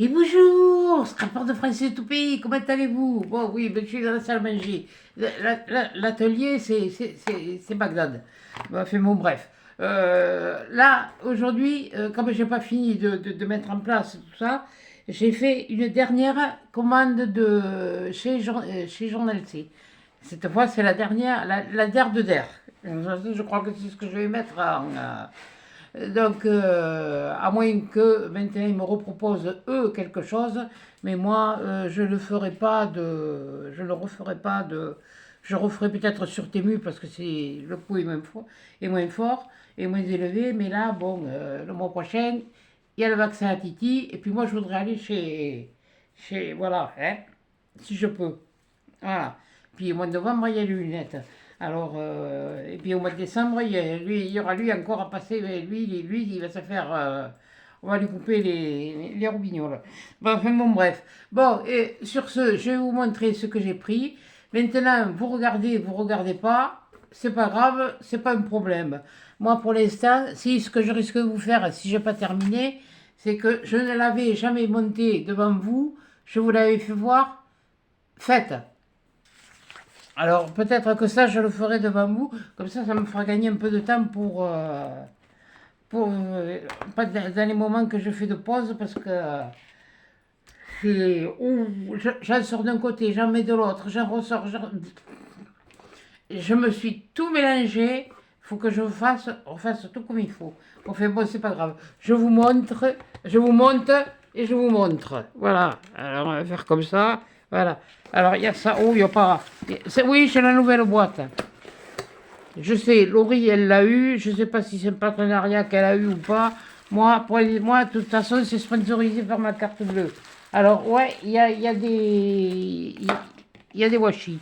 Et bonjour, scrapeur de français tout pays, comment allez-vous? Bon, oui, ben, je suis dans la salle à manger. L'atelier, c'est Bagdad. Bon, enfin, bon, bref. Là, aujourd'hui, comme je n'ai pas fini de mettre en place tout ça, j'ai fait une dernière commande chez Journal C. Cette fois, c'est la dernière, la der de der. Je crois que c'est ce que je vais mettre donc, à moins que maintenant ils me reproposent eux quelque chose, mais moi je ne ferai pas de, je ne referai pas de, je referai peut-être sur Temu parce que c'est le coût est moins fort et moins élevé, mais là bon, le mois prochain il y a le vaccin à Titi et puis moi je voudrais aller voilà, hein, si je peux. Voilà. Puis au mois de novembre, il y a les lunettes. Alors, et puis au mois de décembre, il y aura lui encore à passer. Mais lui, il va se faire. On va lui couper les roubignoles. Bon, enfin, bon, bref. Bon, et sur ce, je vais vous montrer ce que j'ai pris. Maintenant, vous regardez pas. C'est pas grave, c'est pas un problème. Moi, pour l'instant, si ce que je risque de vous faire, si j'ai pas terminé, c'est que je ne l'avais jamais monté devant vous. Je vous l'avais fait voir. Faites. Alors peut-être que ça, je le ferai devant vous, comme ça me fera gagner un peu de temps pas dans les moments que je fais de pause, parce que j'en sors d'un côté, j'en mets de l'autre, j'en ressors, je me suis tout mélangé, il faut que on fasse tout comme il faut. Enfin bon, c'est pas grave, je vous monte et je vous montre. Voilà, alors on va faire comme ça, voilà. Alors il y a ça, oh il n'y a pas... Oui, c'est la nouvelle boîte. Je sais, Laurie, elle l'a eu. Je ne sais pas si c'est un partenariat qu'elle a eu ou pas. Moi, de toute façon, c'est sponsorisé par ma carte bleue. Alors, ouais, il y a des washi.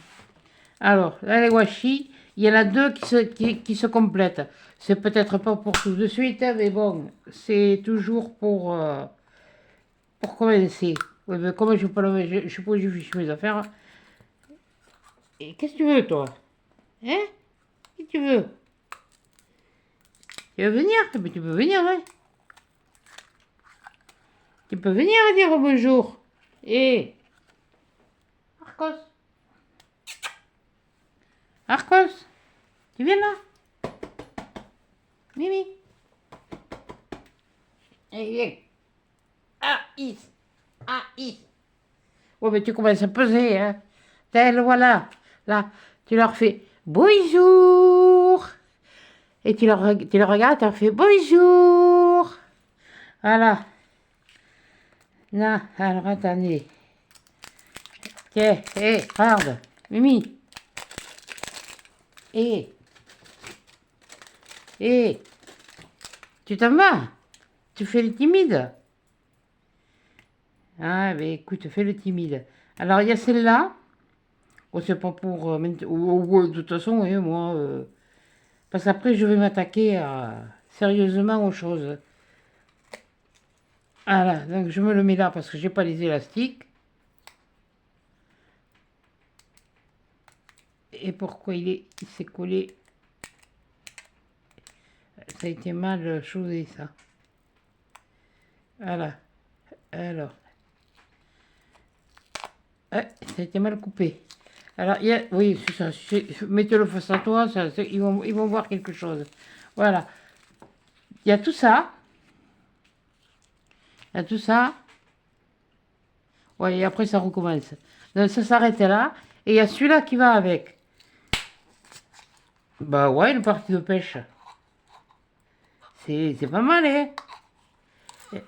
Alors, là, les washi, il y en a deux qui se complètent. C'est peut-être pas pour tout de suite, hein, mais bon, c'est toujours pour commencer. Oui, mais comme je ne sais pas où j'ai fichu mes affaires. Et qu'est-ce que tu veux, toi? Hein? Qu'est-ce que tu veux? Tu veux venir? Mais tu peux venir, ouais. Tu peux venir dire bonjour. Et Arcos, Arcos, tu viens là? Mimi. Eh, viens. Ah, is. Ah, is. Ouais, mais tu commences à peser, hein. Tel, voilà. Là, tu leur fais bonjour. Et tu leur regardes, tu leur fais bonjour. Voilà. Là, alors attendez. Tiens, hé, regarde. Mimi. Hé, hé. Tu t'en vas? Tu fais le timide? Ah, ben écoute, fais le timide. Alors, il y a celle-là. Oh, c'est pas pour. De toute façon, oui, moi. Parce qu'après, je vais m'attaquer sérieusement aux choses. Voilà, donc je me le mets là parce que j'ai pas les élastiques. Et pourquoi il s'est collé? Ça a été mal choisi, ça. Voilà. Alors. Ça a été mal coupé. Alors, oui, c'est ça. Mettez-le face à toi, ils vont voir quelque chose. Voilà. Il y a tout ça. Il y a tout ça. Ouais, et après, ça recommence. Donc, ça s'arrête là. Et il y a celui-là qui va avec. Bah ouais, une partie de pêche. C'est pas mal, hein. De toute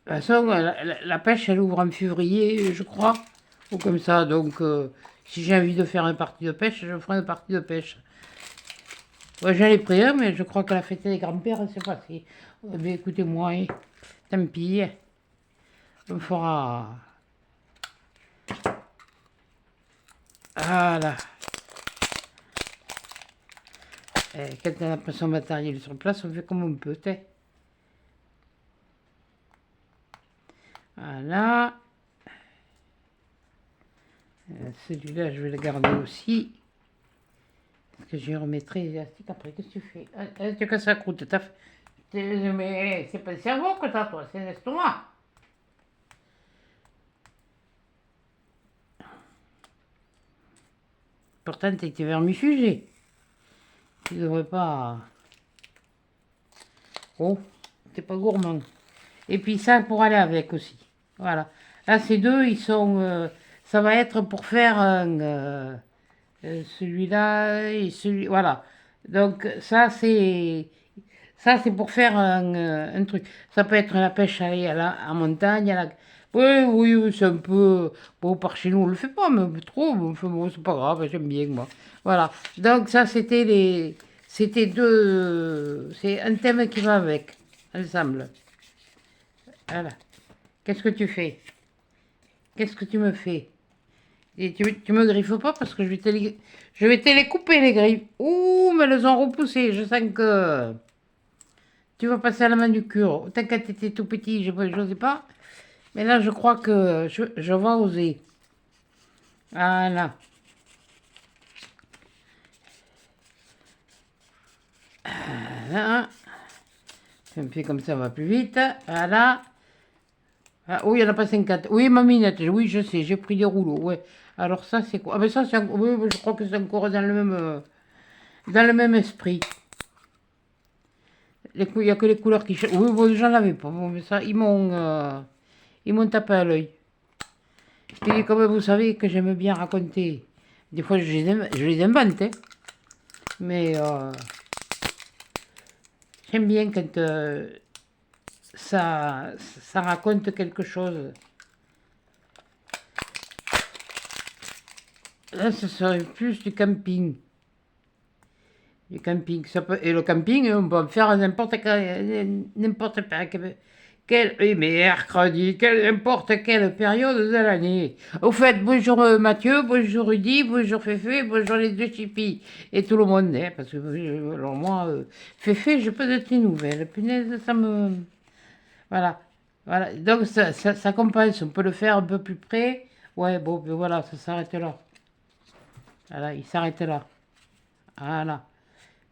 façon, la pêche, elle ouvre en février, je crois. Ou comme ça. Donc, si j'ai envie de faire une partie de pêche, je ferai une partie de pêche. Ouais, j'en ai pris un, mais je crois que la fête des grands-pères, c'est passé. Mais écoutez-moi, hein, tant pis. On fera. Voilà. Quand on a pas son matériel sur place, on fait comme on peut. T'sais. Voilà. Celui-là, je vais le garder aussi. Parce que je remettrai les élastiques après. Qu'est-ce que tu fais? Tu casses la croûte. Mais c'est pas le cerveau que t'as, toi, c'est l'estomac. Pourtant, tu étais vermifugé. Tu devrais pas... Oh, t'es pas gourmand. Et puis ça pour aller avec aussi. Voilà. Là, ces deux, ils sont... ça va être pour faire celui-là et celui... Voilà. Donc ça, c'est... Ça, c'est pour faire un truc. Ça peut être la pêche à la en montagne. Oui, oui, oui, c'est un peu... Bon, par chez nous, on le fait pas, mais trop. Mais enfin, bon, c'est pas grave, j'aime bien, moi. Voilà. Donc ça, c'était les... C'était deux... C'est un thème qui va avec, ensemble. Voilà. Qu'est-ce que tu fais? Qu'est-ce que tu me fais? Et tu me griffes pas parce que je vais te les couper, les griffes. Ouh, mais elles ont repoussé. Je sens que... Tu vas passer à la manucure. T'inquiète, t'étais tout petit, je n'osais pas. Mais là, je crois que je vais oser. Voilà. Voilà. Je me fais comme ça, va plus vite. Voilà. Ah, oui, il n'y en a pas 50. Oui, ma minette, oui, je sais, j'ai pris des rouleaux. Ouais. Alors ça, c'est quoi? Ah, ben ça, oui, je crois que c'est encore dans le même esprit. Il n'y a que les couleurs qui changent. Oui, bon, j'en avais pas. Bon, mais ça, ils m'ont tapé à l'œil. Et comme vous savez que j'aime bien raconter, des fois je les invente, hein, mais j'aime bien quand ça raconte quelque chose. Là, ce serait plus du camping. Du camping. Et le camping, on peut en faire n'importe quel mercredi, n'importe quelle période de l'année. Au fait, bonjour Mathieu, bonjour Rudy, bonjour Féfé, bonjour les deux chipis. Et tout le monde, hein, parce que alors moi, Féfé, je peux de tes nouvelles. Punaise, ça me... Voilà. Voilà. Donc ça compense, on peut le faire un peu plus près. Ouais, bon, ben voilà, ça s'arrête là. Voilà, il s'arrête là. Voilà.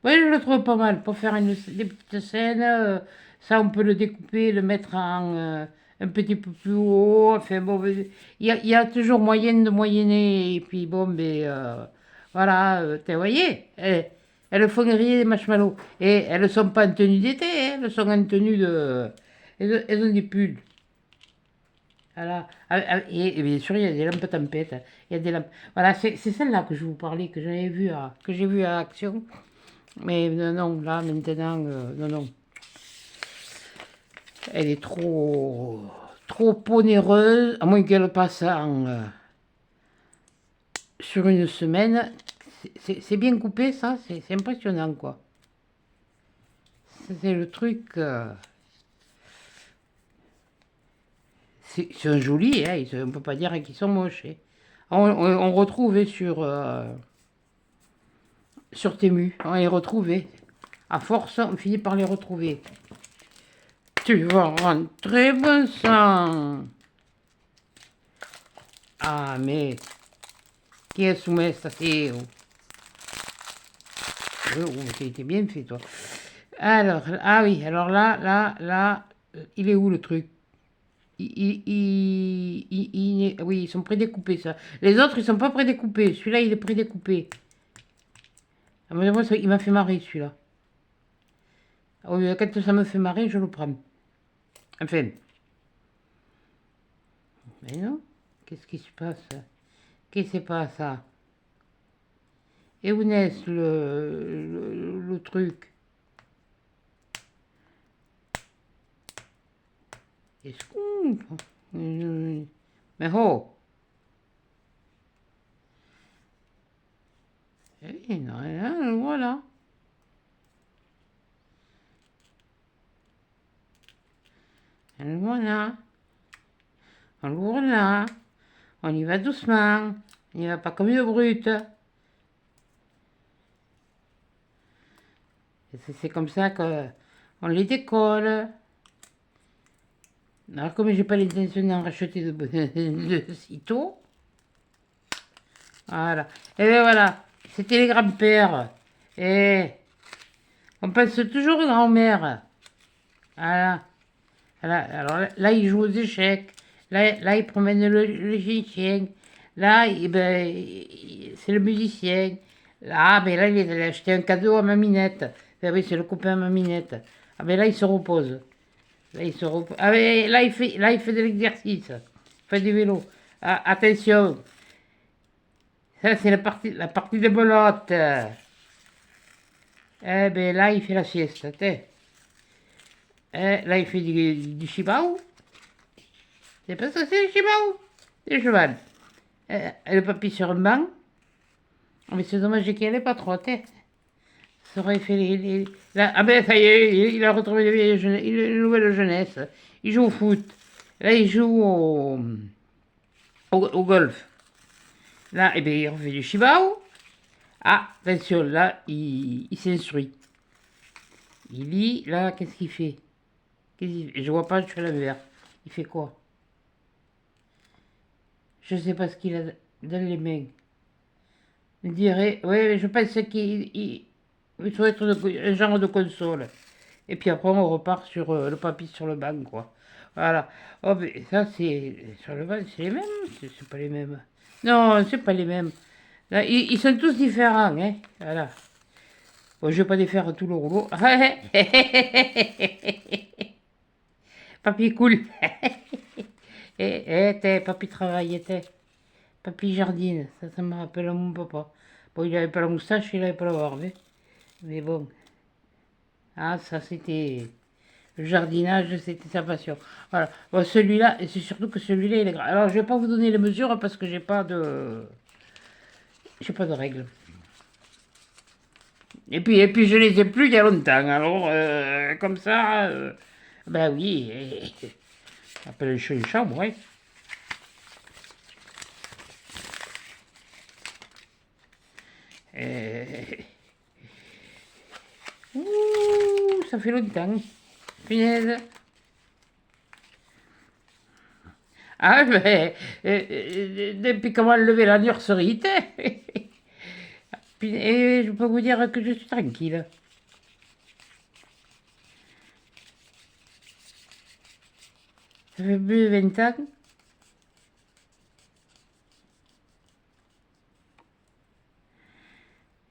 Oui, je le trouve pas mal pour faire des petites scènes. Ça, on peut le découper, le mettre un petit peu plus haut. Enfin, bon, il y a toujours moyen de moyenner. Et puis, bon, ben, voilà, tu voyez, elles font griller des marshmallows. Et elles ne sont pas en tenue d'été, hein, elles sont en tenue de. Elles ont des pulls. Voilà. Et bien sûr, il y a des lampes tempêtes. Il y a des lampes. Voilà, c'est celle-là que je vous parlais, que j'ai vue à Action. Mais non, non, là, maintenant, non, non. Elle est trop onéreuse, à moins qu'elle passe sur une semaine. C'est bien coupé, ça, c'est impressionnant, quoi. C'est le truc... c'est un joli, hein, on ne peut pas dire qu'ils sont moches. Hein. On retrouvait sur Temu, on les retrouvait. À force, on finit par les retrouver. Tu vas rentrer, bon sang. Ah, mais... Qui est soumis, ça c'est... Oh, c'était bien fait, toi. Alors, ah oui, alors là, il est où le truc? Oui, ils sont prédécoupés, ça. Les autres, ils sont pas prédécoupés. Celui-là, il est prédécoupé. Ah, mais moi, il m'a fait marrer, celui-là. Ah oui, quand ça me fait marrer, je le prends. Enfin. Mais non, qu'est-ce qui se passe? Qu'est-ce qui se passe, ça? Et où naissent le truc? Est-ce qu'on... Mais oh! Eh, non, non, voilà. Voilà. Voilà. On y va doucement. On n'y va pas comme une brute. C'est comme ça qu'on les décolle. Alors comme j'ai pas l'intention d'en racheter de sitôt. Voilà. Et bien voilà. C'était les grands-pères. Et on pense toujours aux grands-mères. Voilà. Voilà. Alors là, ils jouent aux échecs. Là ils promènent le chien. Là, c'est le musicien. Ah, mais là, il a acheté un cadeau à ma minette. Ah oui, c'est le copain à ma minette. Ah, mais là, il se repose. Là, il se repose. Ah, mais là, il fait de l'exercice. Il fait du vélo. Ah, attention. Ça, c'est la partie de belote. Eh ben, là, il fait la sieste. Là, il fait du shibao. C'est pas ça, c'est le shibao. C'est le cheval. Le papy sur un banc. Mais c'est dommage qu'il n'y ait pas trop. Ça aurait fait là, ah ben ça y est, il a retrouvé une nouvelle jeunesse. Il joue au foot. Là, il joue au golf. Là, eh bien, il refait du shibao. Ah, attention, là, il s'instruit. Il lit, là, qu'est-ce qu'il fait? Je vois pas, je fais l'envers. Il fait quoi? Je sais pas ce qu'il a dans les mains. Je dirais, ouais, je pense il doit être un genre de console. Et puis après, on repart sur le papier sur le banc, quoi. Voilà. Oh, mais ça, c'est. Sur le banc, c'est les mêmes? C'est pas les mêmes. Non, c'est pas les mêmes. Là, ils sont tous différents, hein. Voilà. Bon, je vais pas défaire tout le rouleau. Papy cool. Papy travaille, Papy jardine. Ça me rappelle mon papa. Bon, il avait pas la moustache, il avait pas la barbe. Mais bon. Ah, ça, c'était. Le jardinage, c'était sa passion. Voilà. Bon, celui-là, et c'est surtout que celui-là, il est grand. Alors, je vais pas vous donner les mesures parce que j'ai pas de règles. Et puis, je les ai plus il y a longtemps. Alors, comme ça, ben oui, appelle chez les chambres, ouais. Euh, Ouh, ça fait longtemps. Punaise. Ah, ben, depuis comment lever la nurserie, et je peux vous dire que je suis tranquille. Ça fait plus de 20 ans.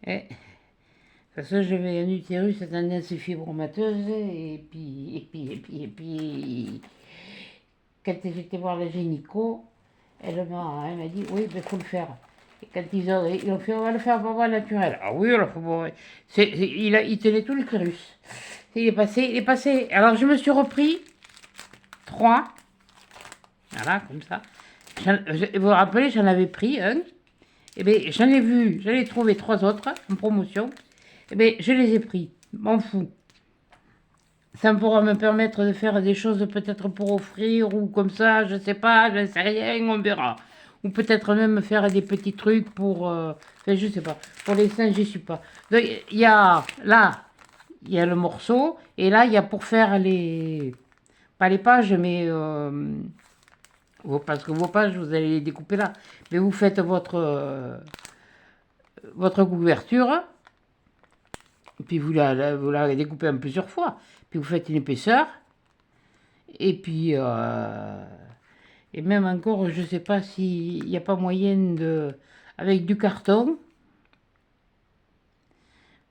Et, de toute façon, j'avais un utérus à tendance fibromateuse, et puis, quand j'étais voir la gynéco, elle m'a dit, oui, il faut le faire. Et quand ils ont fait, on va le faire par voie naturelle. Ah oui, alors, bon, il tenait tout l'utérus. Il est passé. Alors, je me suis repris 3, voilà, comme ça. Vous vous rappelez, j'en avais pris un. Eh bien, j'en ai trouvé 3 autres en promotion. Eh bien, je les ai pris. M'en fous. Ça pourra me permettre de faire des choses peut-être pour offrir ou comme ça, je sais pas, je ne sais rien, on verra. Ou peut-être même faire des petits trucs pour. Enfin, je sais pas. Pour les seins, j'y suis pas. Donc, il y a là, il y a le morceau, et là, il y a pour faire les. Pas les pages, mais. Parce que vos pages, vous allez les découper là. Mais vous faites votre couverture, et puis vous la découpez en plusieurs fois. Puis vous faites une épaisseur, et puis et même encore, je ne sais pas s'il n'y a pas moyen de avec du carton.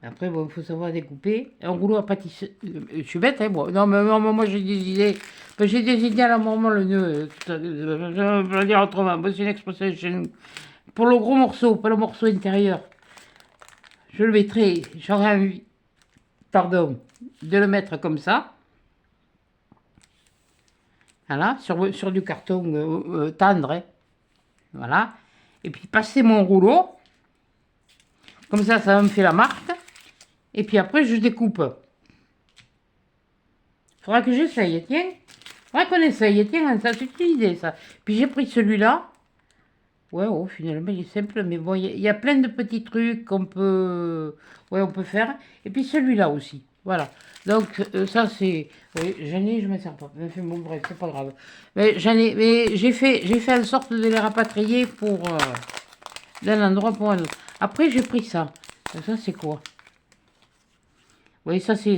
Après, bon, il faut savoir découper. Un rouleau à pâtisserie. Je suis bête, hein, moi. Non, mais moi, j'ai des idées. J'ai des idées à la moment, le nœud. Je vais le dire autrement. Bon, c'est une expression chez nous. Pour le gros morceau, pas le morceau intérieur, je le mettrai. J'aurais envie, pardon, de le mettre comme ça. Voilà, sur du carton tendre. Hein. Voilà. Et puis passer mon rouleau. Comme ça me fait la marque. Et puis après, je découpe. Faudra que j'essaye, tiens. Faudra qu'on essaye, tiens, ça c'est une idée, ça. Puis j'ai pris celui-là. Ouais, oh, finalement, il est simple, mais bon, il y a plein de petits trucs on peut faire. Et puis celui-là aussi, voilà. Donc, ça, c'est... Oui, j'en ai, je ne me sers pas. Enfin, bon, bref, c'est pas grave. Mais j'ai fait en sorte de les rapatrier d'un endroit pour un autre. Après, j'ai pris ça. Ça, c'est quoi? Oui, ça, c'est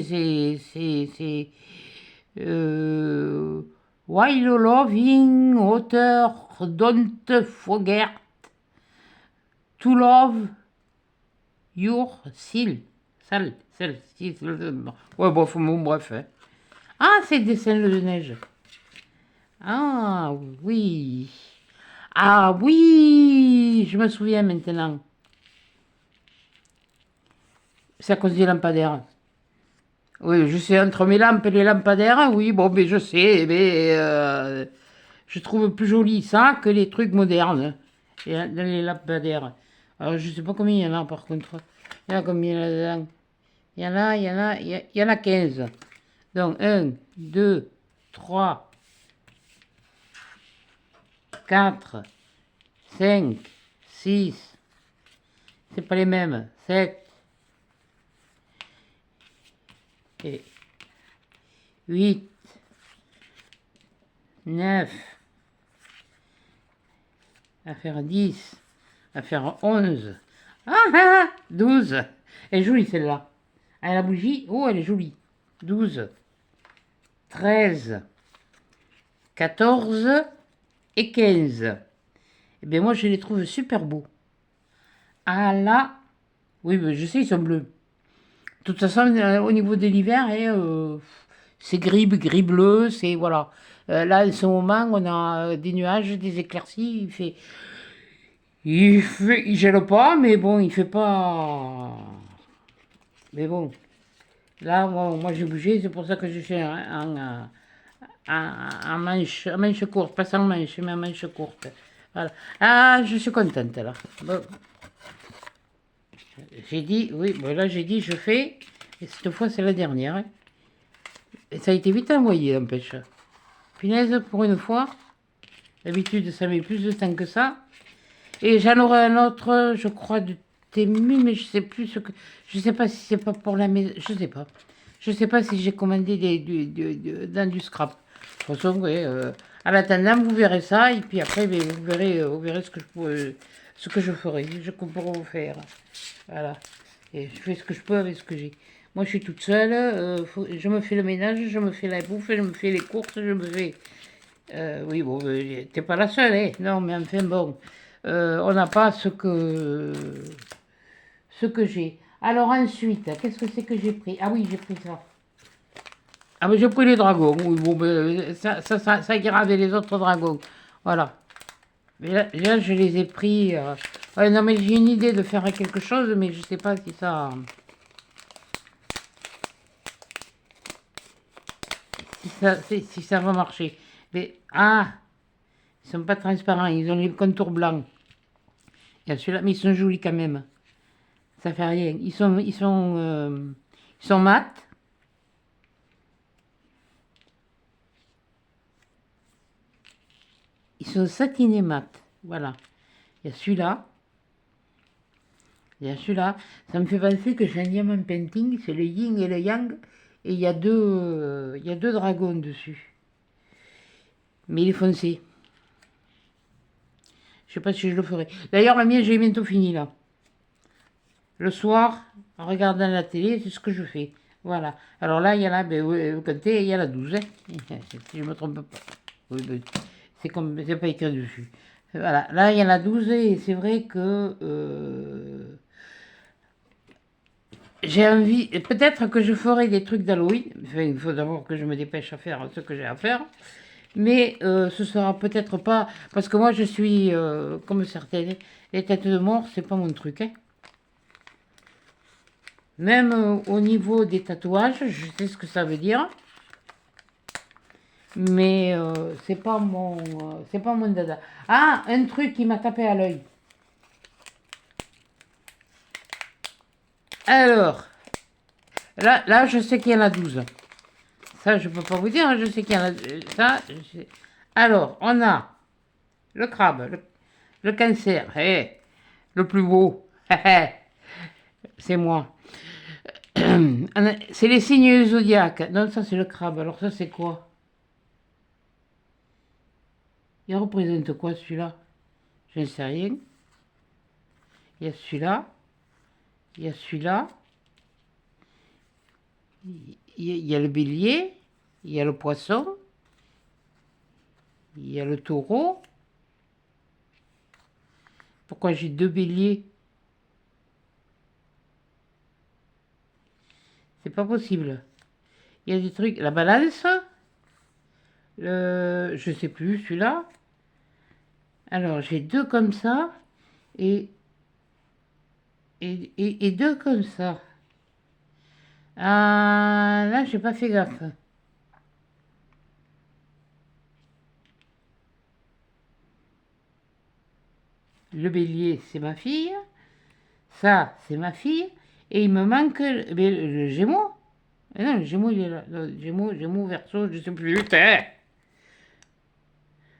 While Loving Author Don't Forget. To love your seal. Ouais, bon, bref. Hein. Ah, c'est des scènes de neige. Ah, oui. Ah, oui, je me souviens maintenant. C'est à cause des lampadaires. Oui, je sais, entre mes lampes et les lampadaires, oui, bon, mais je sais, mais je trouve plus joli ça que les trucs modernes, les lampadaires. Alors, je sais pas combien il y en a, par contre. Il y en a combien là-dedans? Il y en a 15. Donc, 1, 2, 3, 4, 5, 6, c'est pas les mêmes, 7, et 8, 9, à faire 10, à faire 11, 12. Elle est jolie celle-là. Ah, la bougie, oh, elle est jolie. 12, 13, 14 et 15. Eh bien, moi, je les trouve super beaux. Ah là, oui, mais je sais, ils sont bleus. De toute façon, au niveau de l'hiver, c'est gris-bleu, c'est voilà. Là, en ce moment, on a des nuages, des éclaircies. Il gèle pas, mais bon, il fait pas. Mais bon, là, moi j'ai bougé, c'est pour ça que je suis en manche courte, pas sans manche, mais en manche courte. Voilà. Ah, je suis contente là. Bon. J'ai dit, oui, bon, là j'ai dit, je fais, et cette fois c'est la dernière. Hein. Et ça a été vite envoyé, n'empêche. Punaise, pour une fois, d'habitude ça met plus de temps que ça. Et j'en aurai un autre, je crois, de Temu, mais je sais plus ce que. Je sais pas si c'est pas pour la maison, je sais pas. Je sais pas si j'ai commandé dans du scrap. De toute façon, oui, à l'attendant, vous verrez ça, et puis après, ben, vous verrez ce que je ferai, je pourrai vous faire. Voilà. Et je fais ce que je peux avec ce que j'ai. Moi, je suis toute seule, je me fais le ménage, je me fais la bouffe, je me fais les courses, je me fais. Oui, bon, t'es pas la seule, hein. Non, mais enfin, bon. On n'a pas ce que j'ai. Alors ensuite, qu'est-ce que c'est que j'ai pris? Ah oui, j'ai pris ça. Ah mais j'ai pris les dragons. Oui, bon, ben, ça ira avec les autres dragons. Voilà. Mais là, je les ai pris. Ouais, non, mais j'ai une idée de faire quelque chose, mais je sais pas si ça va marcher. Mais ils sont pas transparents. Ils ont les contours blancs. Il y a celui-là, mais ils sont jolis quand même. Ça fait rien. Ils sont mat. Ils sont satinés mat. Voilà. Il y a celui-là. Il y a celui-là. Ça me fait penser que j'ai un diamant painting. C'est le yin et le yang. Et il y a deux dragons dessus. Mais il est foncé. Je sais pas si je le ferai. D'ailleurs, la mienne, j'ai bientôt fini là. Le soir, en regardant la télé, c'est ce que je fais. Voilà. Alors là, il y en a, ben, vous comptez, il y en a 12. Hein. Si je ne me trompe pas. Oui, ben, c'est pas écrit dessus. Voilà. Là, il y en a 12 et c'est vrai que j'ai envie. Peut-être que je ferai des trucs d'Halloween. Enfin, il faut d'abord que je me dépêche à faire ce que j'ai à faire. Mais ce sera peut-être pas. Parce que moi, je suis comme certaines. Les têtes de mort, c'est pas mon truc. Hein. Même au niveau des tatouages, je sais ce que ça veut dire. Mais c'est pas mon dada. Ah, un truc qui m'a tapé à l'œil. Alors, là, je sais qu'il y en a 12. Ça, je peux pas vous dire, je sais qu'il y en a. Alors, on a le crabe, le cancer, le plus beau. C'est moi. C'est les signes du zodiaque. Non, ça, c'est le crabe. Alors, ça, c'est quoi? Il représente quoi celui-là? Je ne sais rien. Il y a celui-là. Il y a celui-là. Il y a le bélier. Il y a le poisson. Il y a le taureau. Pourquoi j'ai deux béliers? C'est pas possible. Il y a des trucs. La balance. Je sais plus, celui-là. Alors, j'ai deux comme ça. Et, et deux comme ça. Ah, là, j'ai pas fait gaffe. Le bélier, c'est ma fille. Ça, c'est ma fille. Et il me manque le gémeau. Non, le gémeau, il est là. Gémeaux, verso, je sais plus. Putain.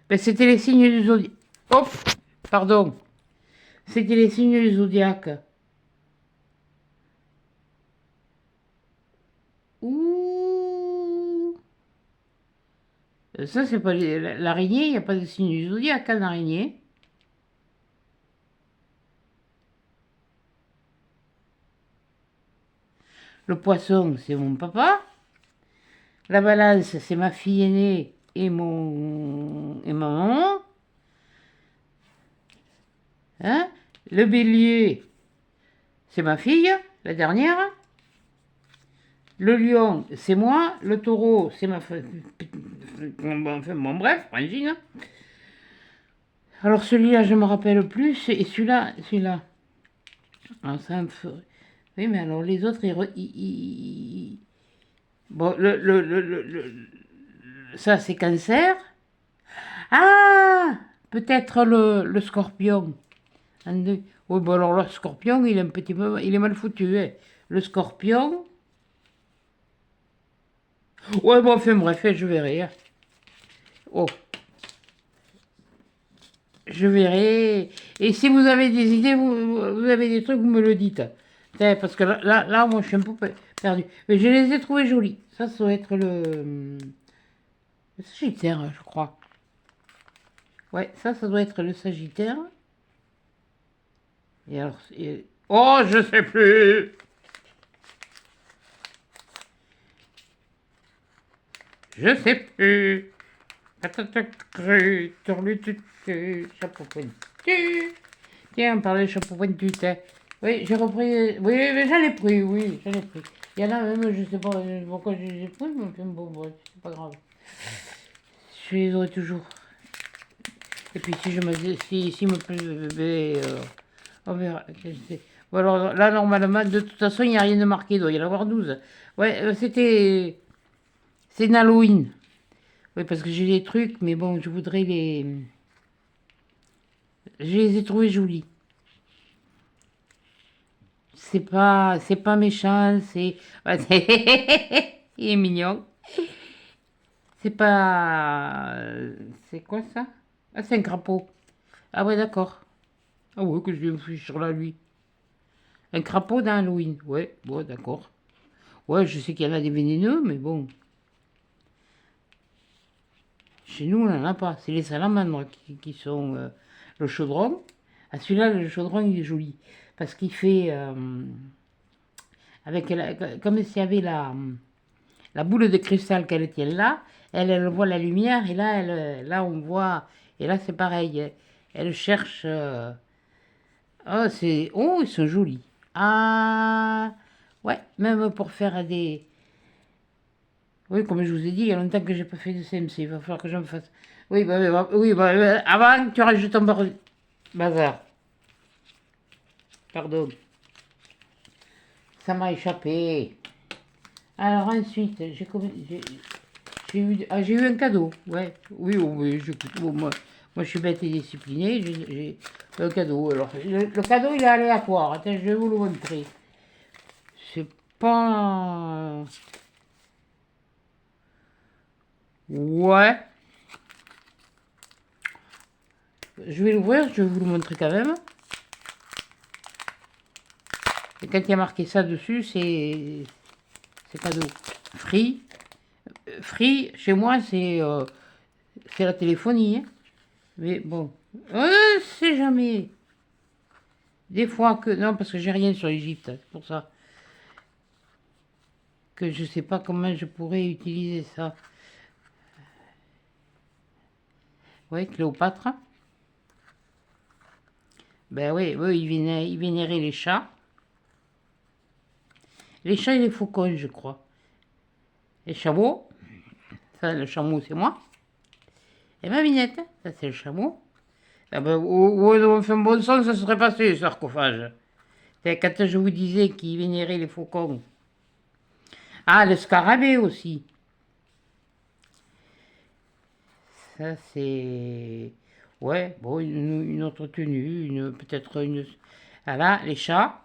Ben, c'était les signes du zodiaque. Hop, pardon. C'était les signes du zodiaque. Ouh. Ça, c'est pas l'araignée, il n'y a pas de signe du zodiaque, hein, l'araignée. Le poisson, c'est mon papa. La balance, c'est ma fille aînée et ma maman. Hein? Le bélier, c'est ma fille, la dernière. Le lion, c'est moi. Le taureau, c'est ma fille. Enfin, bon, bref, Frangine. Alors celui-là, je me rappelle plus. Et celui-là. Alors, ça me ferait... Oui, mais alors les autres, bon, ça, c'est cancer. Ah! Peut-être le scorpion. Oui, bon, alors le scorpion, il est un petit peu... Il est mal foutu, hein. Le scorpion... Ouais, bon, enfin, bref, je verrai, hein. Oh, je verrai. Et si vous avez des idées, vous avez des trucs, vous me le dites. Parce que là, moi, je suis un peu perdu. Mais je les ai trouvés jolis. Ça doit être le Sagittaire, je crois. Ouais, ça doit être le Sagittaire. Et alors, oh, je sais plus. Je sais plus. Chapeau pointu. Tiens, on parlait de chapeau pointu. Oui, j'ai repris. Oui, mais j'en ai pris, oui, j'en ai pris. Il y en a même, je sais pas pourquoi je les ai pris, mais bon, c'est pas grave. Je les aurai toujours. Et puis si me plaît, on verra. Bon, alors là, normalement, de toute façon, il n'y a rien de marqué, il doit y en avoir 12. Ouais, c'est une Halloween. Oui, parce que j'ai des trucs, mais bon, je voudrais les. Je les ai trouvés jolis. C'est pas méchant, c'est. Ouais, il est mignon. C'est pas. C'est quoi ça? Ah, c'est un crapaud. Ah ouais, d'accord. Ah ouais, que je vais me fiche là, lui. Un crapaud dans Halloween. Ouais, bon, d'accord. Ouais, je sais qu'il y en a des vénéneux, mais bon. Chez nous, on n'en a pas. C'est les salamandres qui sont le chaudron. Ah, celui-là, le chaudron, il est joli. Parce qu'il fait. Comme s'il y avait la boule de cristal qu'elle tient là, elle voit la lumière, et là, là on voit. Et là, c'est pareil. Elle cherche. Oh, ils sont jolis. Ah. Ouais, même pour faire des. Oui, comme je vous ai dit, il y a longtemps que j'ai pas fait de CMC. Il va falloir que je me fasse. Oui, avant, tu rajoutes ton bazar. Pardon. Ça m'a échappé. Alors ensuite, j'ai eu un cadeau. Ouais, oui, oui, moi, je suis bête et disciplinée. J'ai un cadeau. Alors, le cadeau, il est aléatoire. Attends, je vais vous le montrer. C'est pas. Ouais. Je vais l'ouvrir, je vais vous le montrer quand même. Et quand il y a marqué ça dessus, c'est cadeau. Free. Free, chez moi, c'est la téléphonie, hein. Mais bon, c'est jamais. Des fois que. Non, parce que j'ai rien sur l'Égypte, c'est pour ça. Que je sais pas comment je pourrais utiliser ça. Oui, Cléopâtre. Ben oui, eux, ils vénéraient les chats. Les chats et les faucons, je crois. Les chameaux. Ça, le chameau, c'est moi. Et ma Minette, ça, c'est le chameau. Ah ben, on fait un bon son, ça serait passé, le sarcophage. C'est quand je vous disais qu'il vénérait les faucons. Ah, le scarabée aussi. Ça, c'est... Ouais, bon, une autre tenue, peut-être une... Ah là, les chats.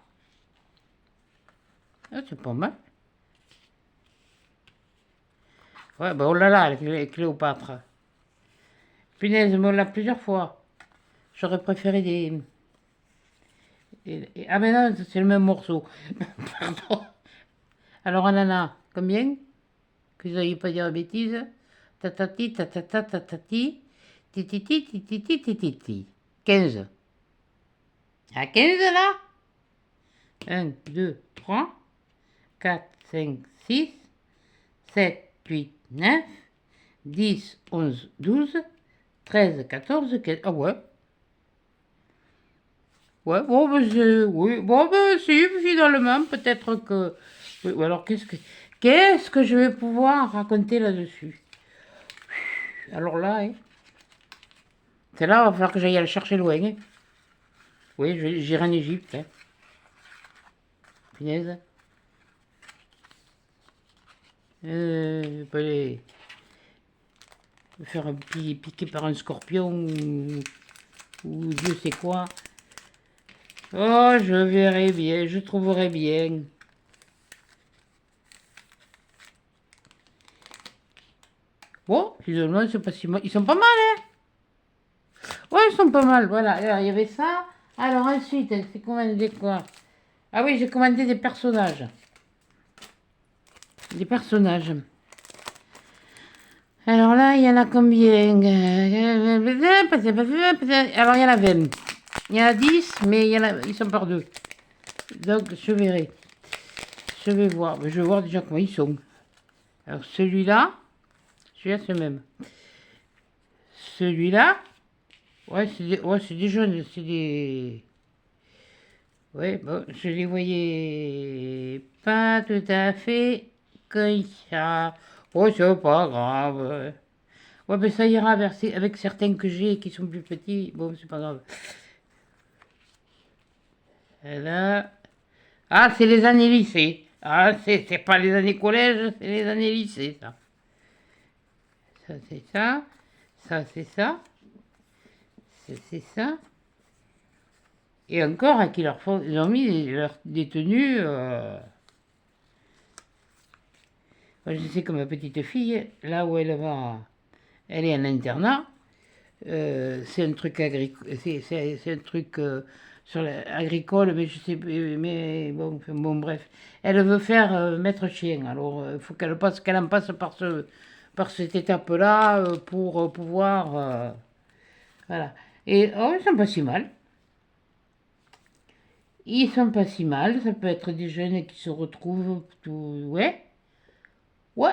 Ah, c'est pas mal. Ouais, ben oh là là, Cléopâtre. Punaise, on l'a plusieurs fois. J'aurais préféré des... Ah mais non, c'est le même morceau. Pardon. Alors, on en a combien? Que vous n'ayez pas dire de bêtises. Tatati, tatata, tatati. Tititi, tititi, tititi. 15. À 15 là? 1, 2, 3, 4, 5, 6, 7, 8, 9, 10, 11, 12, 13, 14, 15. Ah ouais. Ouais, bon, ben c'est... Oui, bon, ben si, finalement, peut-être que... Oui, ou alors, qu'est-ce que je vais pouvoir raconter là-dessus? Alors là, hein, c'est là, il va falloir que j'aille le chercher loin. Hein. Oui, j'irai en Égypte. Hein. Punaise. Pas aller me faire piquer par un scorpion ou Dieu sait quoi. Oh, je verrai bien, je trouverai bien. Bon, finalement, c'est pas si mal. Ils sont pas mal, hein? Ouais, ils sont pas mal, voilà. Alors, il y avait ça. Alors, ensuite, c'est commandé quoi? Ah oui, j'ai commandé des personnages. Des personnages. Alors là, il y en a combien? Alors, il y en a 20. Il y en a 10, mais ils sont par deux. Donc, je verrai. Je vais voir. Je vais voir déjà comment ils sont. Alors, celui-là, c'est le même. Celui-là, ouais, c'est des jeunes, c'est des... Ouais, bon, je les voyais pas tout à fait comme ça. Oh, c'est pas grave. Ouais, mais ça ira avec certains que j'ai qui sont plus petits. Bon, c'est pas grave. Là. Ah, c'est les années lycée. Ah, c'est pas les années collège, c'est les années lycée, ça. Ça, c'est ça. Ça, c'est ça. C'est ça. Et encore, à qui leur font, ils ont mis des tenues. Moi, je sais que ma petite fille, là où elle va, elle est en internat. C'est un truc agricole, c'est un truc agricole, mais je sais, mais bon, enfin, bon, bref, elle veut faire maître chien. Alors, il faut qu'elle en passe par cette étape-là pour pouvoir, voilà. Et oh, ils sont pas si mal. Ils sont pas si mal. Ça peut être des jeunes qui se retrouvent, tout, ouais, ouais.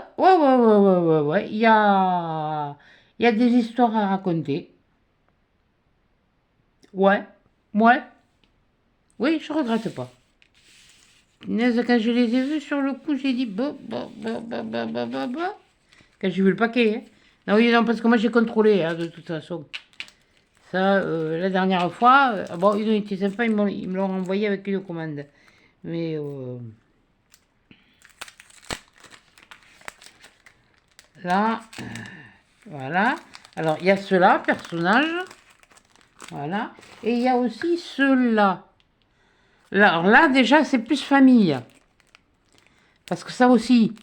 Il y a des histoires à raconter. Ouais, ouais. Oui, je regrette pas. Punaise, quand je les ai vus sur le coup, j'ai dit bah. Quand j'ai vu le paquet. Hein. Non, oui, non, parce que moi j'ai contrôlé, hein, de toute façon. Ça, la dernière fois, bon, ils ont été sympas, ils me l'ont renvoyé avec une commande. Mais, là, voilà. Alors, il y a ceux-là, personnages. Voilà. Et il y a aussi ceux-là. Alors là, déjà, c'est plus famille. Parce que ça aussi,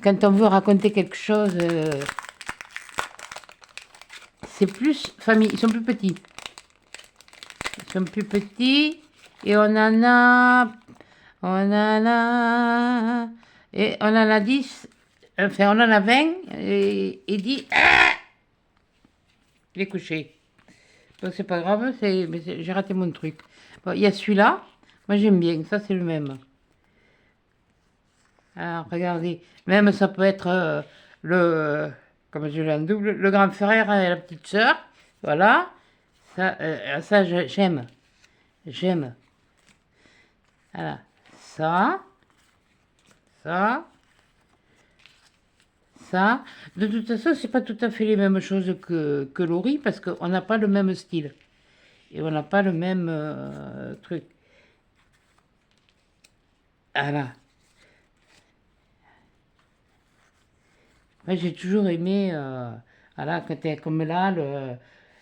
quand on veut raconter quelque chose, c'est plus famille. Ils sont plus petits. Ils sont plus petits. Et on en a... Et on en a 10. Enfin, on en a 20. Et dit... Ah, il est couché. Donc c'est pas grave, j'ai raté mon truc. Bon, il y a celui-là. Moi j'aime bien. Ça c'est le même. Alors regardez. Même ça peut être comme je l'ai en double, le grand frère et la petite sœur. Voilà. Ça j'aime. J'aime. Voilà. Ça. ça. Ça. De toute façon, c'est pas tout à fait les mêmes choses que Laurie parce qu'on n'a pas le même style. Et on n'a pas le même truc. Voilà. Moi, j'ai toujours aimé, voilà, quand t'es comme là,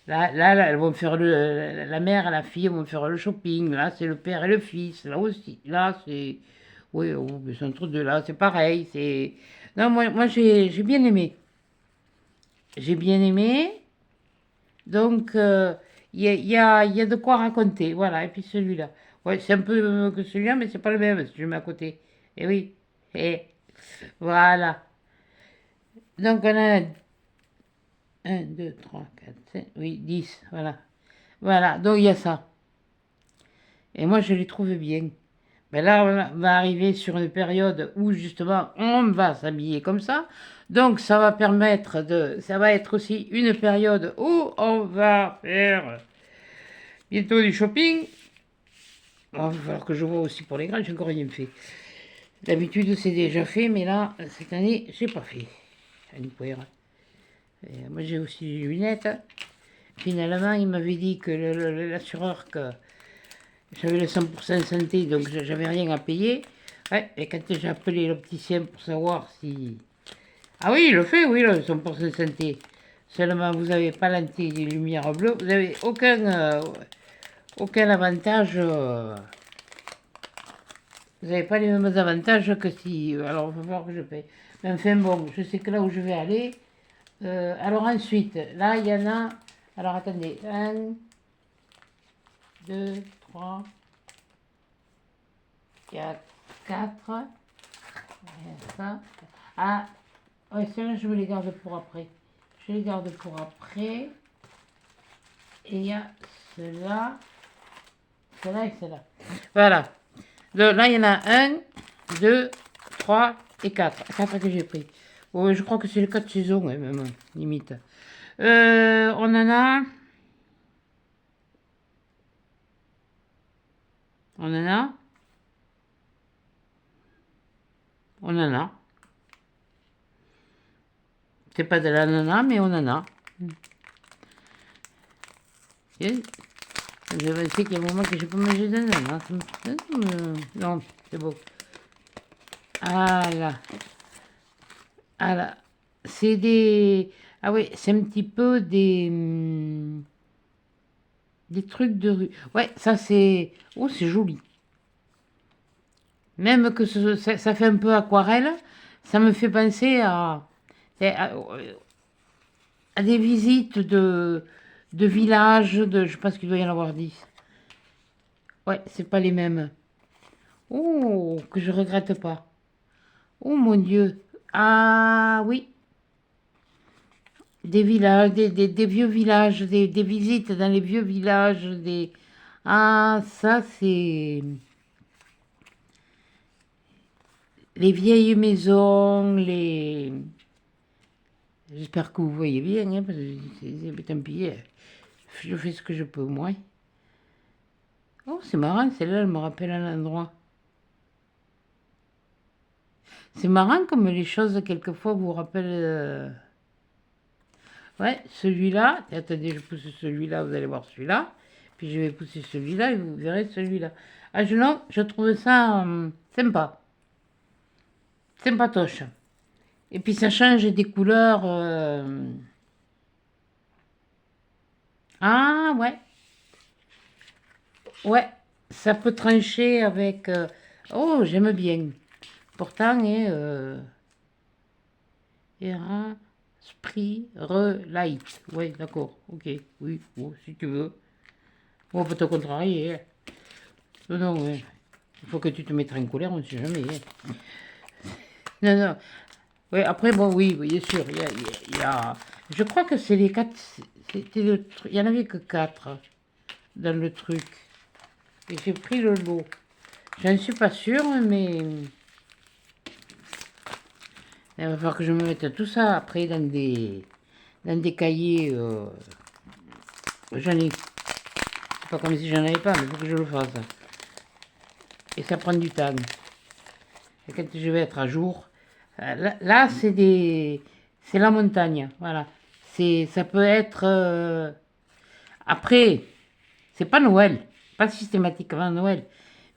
là, elles vont faire la mère et la fille vont faire le shopping. Là, c'est le père et le fils. Là aussi. Là, c'est. Oui, oh, mais c'est entre deux. Là, c'est pareil. C'est. Non, moi j'ai bien aimé. J'ai bien aimé. Donc, il y a de quoi raconter. Voilà. Et puis celui-là. Ouais, c'est un peu le même que celui-là, mais c'est pas le même si je le mets à côté. Et oui. Et voilà. Donc, on a 1, 2, 3, 4, 5, oui, 10. Voilà. Voilà. Donc, il y a ça. Et moi, je les trouve bien. Mais là, on va arriver sur une période où justement on va s'habiller comme ça. Donc ça va permettre de. Ça va être aussi une période où on va faire bientôt du shopping. Bon, il va falloir que je vois aussi pour les grands, j'ai encore rien fait. D'habitude c'est déjà fait, mais là, cette année, j'ai pas fait. Moi j'ai aussi des lunettes. Finalement, il m'avait dit que l'assureur que j'avais le 100% santé, donc j'avais rien à payer. Ouais, et quand j'ai appelé l'opticien pour savoir si. Ah oui, il le fait, oui, le 100% santé. Seulement, vous n'avez pas l'anti des lumières bleues, vous n'avez aucun avantage. Vous n'avez pas les mêmes avantages que si. Alors, il va falloir que je paye. Mais enfin, bon, je sais que là où je vais aller. Alors, ensuite, là, il y en a. Alors, attendez. 1, 2, 3, 4, 4. Ça. Ah, ouais, ceux-là, je me les garde pour après. Je les garde pour après. Et il y a ceux-là, ceux-là et ceux-là. Voilà. Là, il y en a 1, 2, 3 et 4. 4 que j'ai pris. Oh, je crois que c'est les 4 saisons, ouais, même, limite. On en a. On en a. On en a. C'est pas de l'ananas, mais on en a. Et je sais qu'il y a un moment que j'ai pas mangé d'ananas. Non, c'est beau. Ah là. Ah là. C'est des. Ah oui, c'est un petit peu des trucs de rue. Ouais, ça c'est. Oh, c'est joli. Même que ça fait un peu aquarelle, ça me fait penser à, à des visites de villages, je pense qu'il doit y en avoir 10. Ouais, c'est pas les mêmes. Oh, que je regrette pas. Oh mon Dieu. Ah oui, des villages, des vieux villages, des visites dans les vieux villages, des. Ah, ça c'est. Les vieilles maisons, les. J'espère que vous voyez bien, hein, parce que tant pis, je fais ce que je peux, moi. Oh, c'est marrant, celle-là, elle me rappelle un endroit. C'est marrant comme les choses, quelquefois, vous rappellent. Ouais, celui-là. Attendez, je pousse celui-là, vous allez voir celui-là. Puis je vais pousser celui-là et vous verrez celui-là. Ah, non, je trouve ça sympa. Sympatoche. Et puis ça change des couleurs. Ah, ouais. Ouais, ça peut trancher avec. Oh, j'aime bien. Pourtant, hein, Era, Sprit, Relight. Ouais, d'accord. Ok, oui, oh, si tu veux. On peut te contrarier, hein. Non, non, ouais. Il faut que tu te mettes en colère, on ne sait jamais, hein. Non, non. Ouais, après, bon, oui, oui, bien sûr. Je crois que c'est les 4. C'était le truc. Il n'y en avait que 4 dans le truc. Et j'ai pris le lot. Je ne suis pas sûre, mais il va falloir que je me mette tout ça après dans des cahiers. J'en ai. C'est pas comme si j'en avais pas, mais il faut que je le fasse. Et ça prend du temps. quand je vais être à jour. Là, c'est la montagne, voilà. Ça peut être après, c'est pas Noël, pas systématiquement Noël,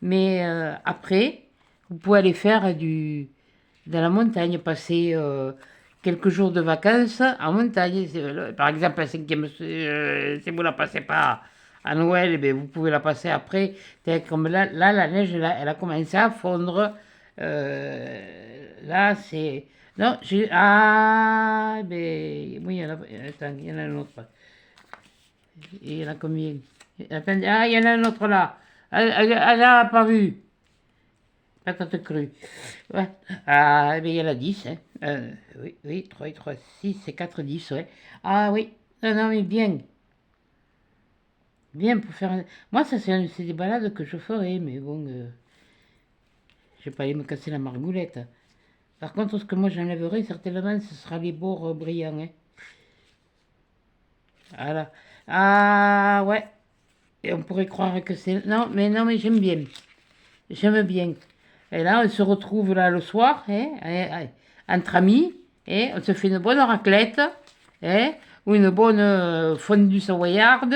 mais après, vous pouvez aller faire dans la montagne, passer quelques jours de vacances en montagne. Par exemple, la cinquième, si vous la passez pas à Noël, eh bien, vous pouvez la passer après. Comme là, la neige, elle a commencé à fondre. Là, c'est... Non, j'ai... Ah, mais... Oui, attends, il y en a un autre. Il y en a combien? Attendez, ah, il y en a un autre là. Elle n'a pas vu. Patate crue. Ouais. Ah, mais il y en a 10. Hein. Oui, oui, 3 et 3, 6 et 4, 10, ouais. Ah oui. Non, non, mais bien. Bien pour faire... Moi, ça, c'est des balades que je ferai, mais bon... je vais pas aller me casser la margoulette. Par contre, ce que moi j'enlèverai, certainement, ce sera les bords brillants. Hein. Voilà. Ah, ouais. Et on pourrait croire que c'est... Non, mais j'aime bien. J'aime bien. Et là, on se retrouve là le soir, hein, entre amis, et on se fait une bonne raclette, hein, ou une bonne fondue savoyarde.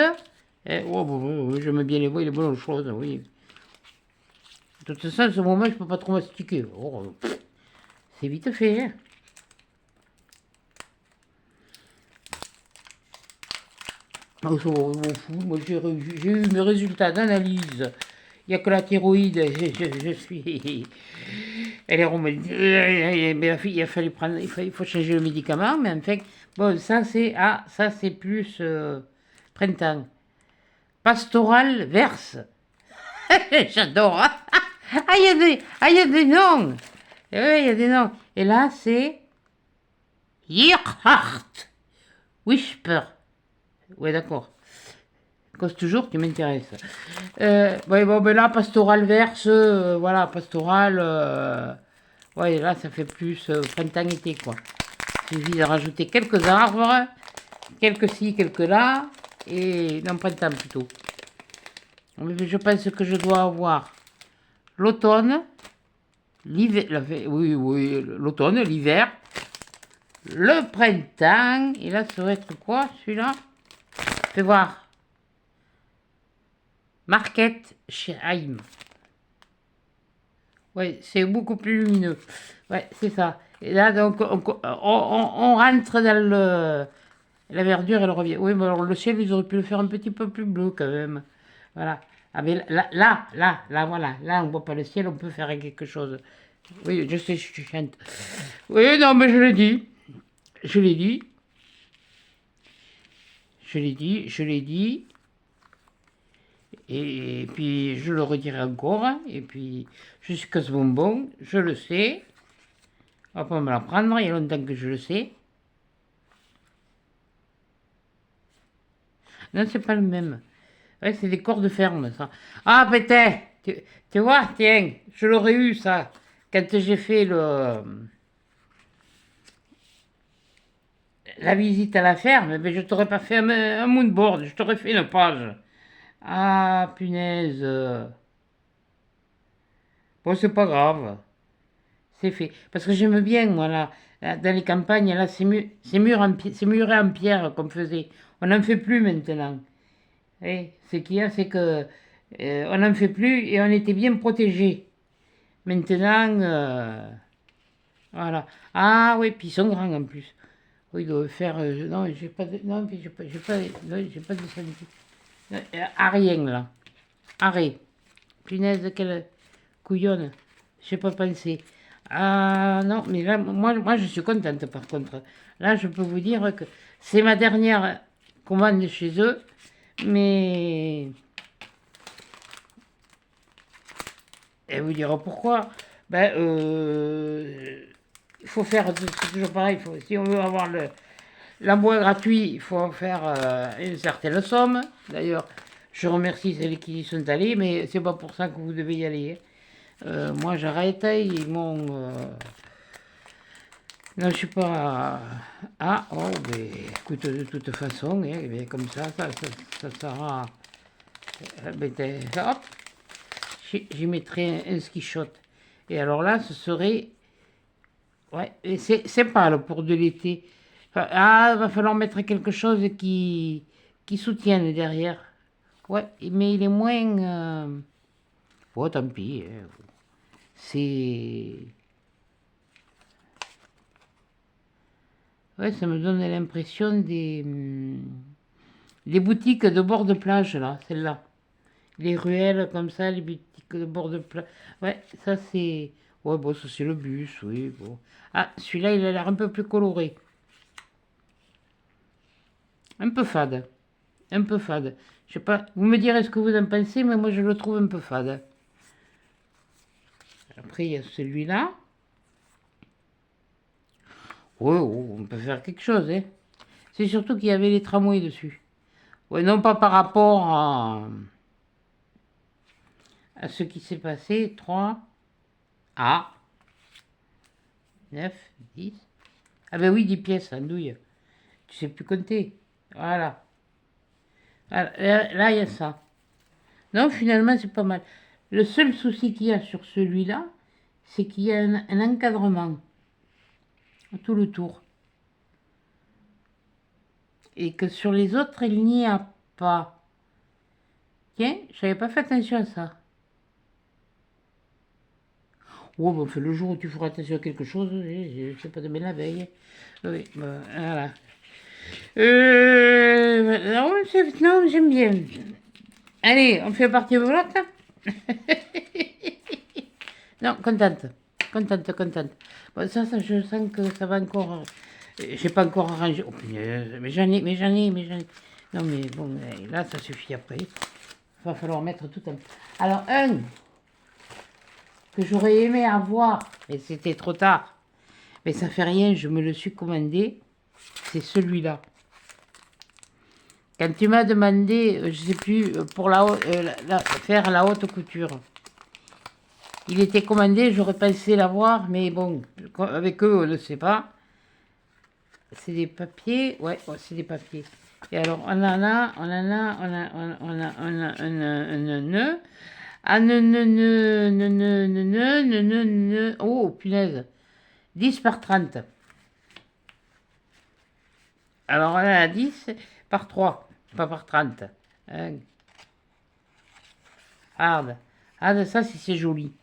Oh, bon, j'aime bien les bonnes choses, oui. De toute façon, à ce moment, je ne peux pas trop mastiquer. Oh, c'est vite fait. Hein. Oh, je m'en fous. Moi, j'ai eu mes résultats d'analyse. Il n'y a que la thyroïde. Je suis. Elle est remontée. Il a fallu prendre. Il faut changer le médicament. Mais enfin, bon, ça c'est plus printemps. Pastoral verse. J'adore. Hein. Il y a des noms. Et oui, il y a des noms. Et là, c'est Yirhart Whisper. Ouais, d'accord. Cause toujours, tu m'intéresses. Ouais, bon, ben là, pastoral verse, voilà, pastoral. Ouais, là, ça fait plus printemps-été, quoi. Il suffit de rajouter quelques arbres, quelques ci, quelques là, et non, printemps plutôt. Je pense que je dois avoir l'automne, l'hiver, oui, l'automne, l'hiver, le printemps, et là, ça va être quoi, celui-là? Fais voir. Marquette chez Haïm. Ouais, c'est beaucoup plus lumineux. Ouais, c'est ça. Et là, donc, on rentre dans la verdure, elle revient. Oui, mais alors le ciel, ils auraient pu le faire un petit peu plus bleu quand même. Voilà. Ah, mais voilà. Là, on voit pas le ciel, on peut faire quelque chose. Oui, je sais, je chante. Oui, non, mais je l'ai dit. Je l'ai dit. Je l'ai dit. Et puis, je le redirai encore. Et puis, jusqu'à ce bonbon, je le sais. On va pas me l'apprendre, il y a longtemps que je le sais. Non, c'est pas le même. Ouais, c'est des cordes fermes, ça. Ah, putain, tu vois, tiens, je l'aurais eu, ça. Quand j'ai fait la visite à la ferme, mais je t'aurais pas fait un moonboard, je t'aurais fait une page. Ah, punaise. Bon, c'est pas grave. C'est fait. Parce que j'aime bien, moi, là, dans les campagnes, là, c'est muré en pierre qu'on faisait. On n'en fait plus maintenant. Et ce qu'il y a, c'est que on n'en fait plus et on était bien protégés. Maintenant, voilà. Ah oui, puis ils sont grands en plus. Oui, ils doivent faire. Non, j'ai pas de. Non, puis j'ai pas de santé. À rien, là. Arrêt. Punaise, quelle couillonne. J'ai pas pensé. Ah non, mais là, moi, je suis contente par contre. Là, je peux vous dire que c'est ma dernière commande chez eux, mais. Et vous direz pourquoi? Ben, il faut faire, c'est toujours pareil, si on veut avoir l'envoi gratuit, il faut en faire une certaine somme. D'ailleurs, je remercie celles qui y sont allées, mais c'est pas pour ça que vous devez y aller. Hein. Moi, j'arrête, ils m'ont... Non, je suis pas... Ah, oh, mais écoute, de toute façon, hein, eh bien, comme ça sera... Ben, hop, j'y mettrai un ski shot. Et alors là, ce serait... Ouais, et c'est pâle pour de l'été. Enfin, ah, va falloir mettre quelque chose qui soutienne derrière. Ouais, mais il est moins... Oh, tant pis. C'est... Ouais, ça me donne l'impression des boutiques de bord de plage, là, celle-là. Les ruelles comme ça, les boutiques de bord de plage. Ouais, ça c'est... Ouais, bon, ça c'est le bus, oui, bon. Ah, celui-là, il a l'air un peu plus coloré. Un peu fade. Un peu fade. Je sais pas, vous me direz ce que vous en pensez, mais moi je le trouve un peu fade. Après, il y a celui-là. Ouais, oh, on peut faire quelque chose, hein. C'est surtout qu'il y avait les tramways dessus. Ouais, non pas par rapport à ce qui s'est passé. 3, A, 9, 10. Ah ben oui, 10 pièces, andouille. Tu sais plus compter. Voilà. Ah, là, il y a ça. Non, finalement, c'est pas mal. Le seul souci qu'il y a sur celui-là, c'est qu'il y a un encadrement tout le tour. Et que sur les autres, il n'y a pas. Tiens, j'avais pas fait attention à ça. Oh, bah, le jour où tu feras attention à quelque chose, je sais pas, demain la veille. Oui, bah, voilà. Non, non, j'aime bien. Allez, on fait partie de l'autre. Non, contente. Contente, contente. Bon, ça, je sens que ça va encore. J'ai pas encore arrangé. Oh punaise, mais j'en ai, mais j'en ai, mais j'en ai. Non, mais bon, là, ça suffit après. Il va falloir mettre tout un. Alors, un que j'aurais aimé avoir, mais c'était trop tard. Mais ça fait rien, je me le suis commandé. C'est celui-là. Quand tu m'as demandé, je sais plus, pour faire la haute couture. Il était commandé, j'aurais pensé l'avoir, mais bon, avec eux, on ne sait pas. C'est des papiers, ouais, c'est des papiers. Et alors, on en a, un nœud. Ah, oh, punaise. 10 par 30. Alors, on a 10 par 3, pas par 30. Regarde. Ah, ça, si c'est joli.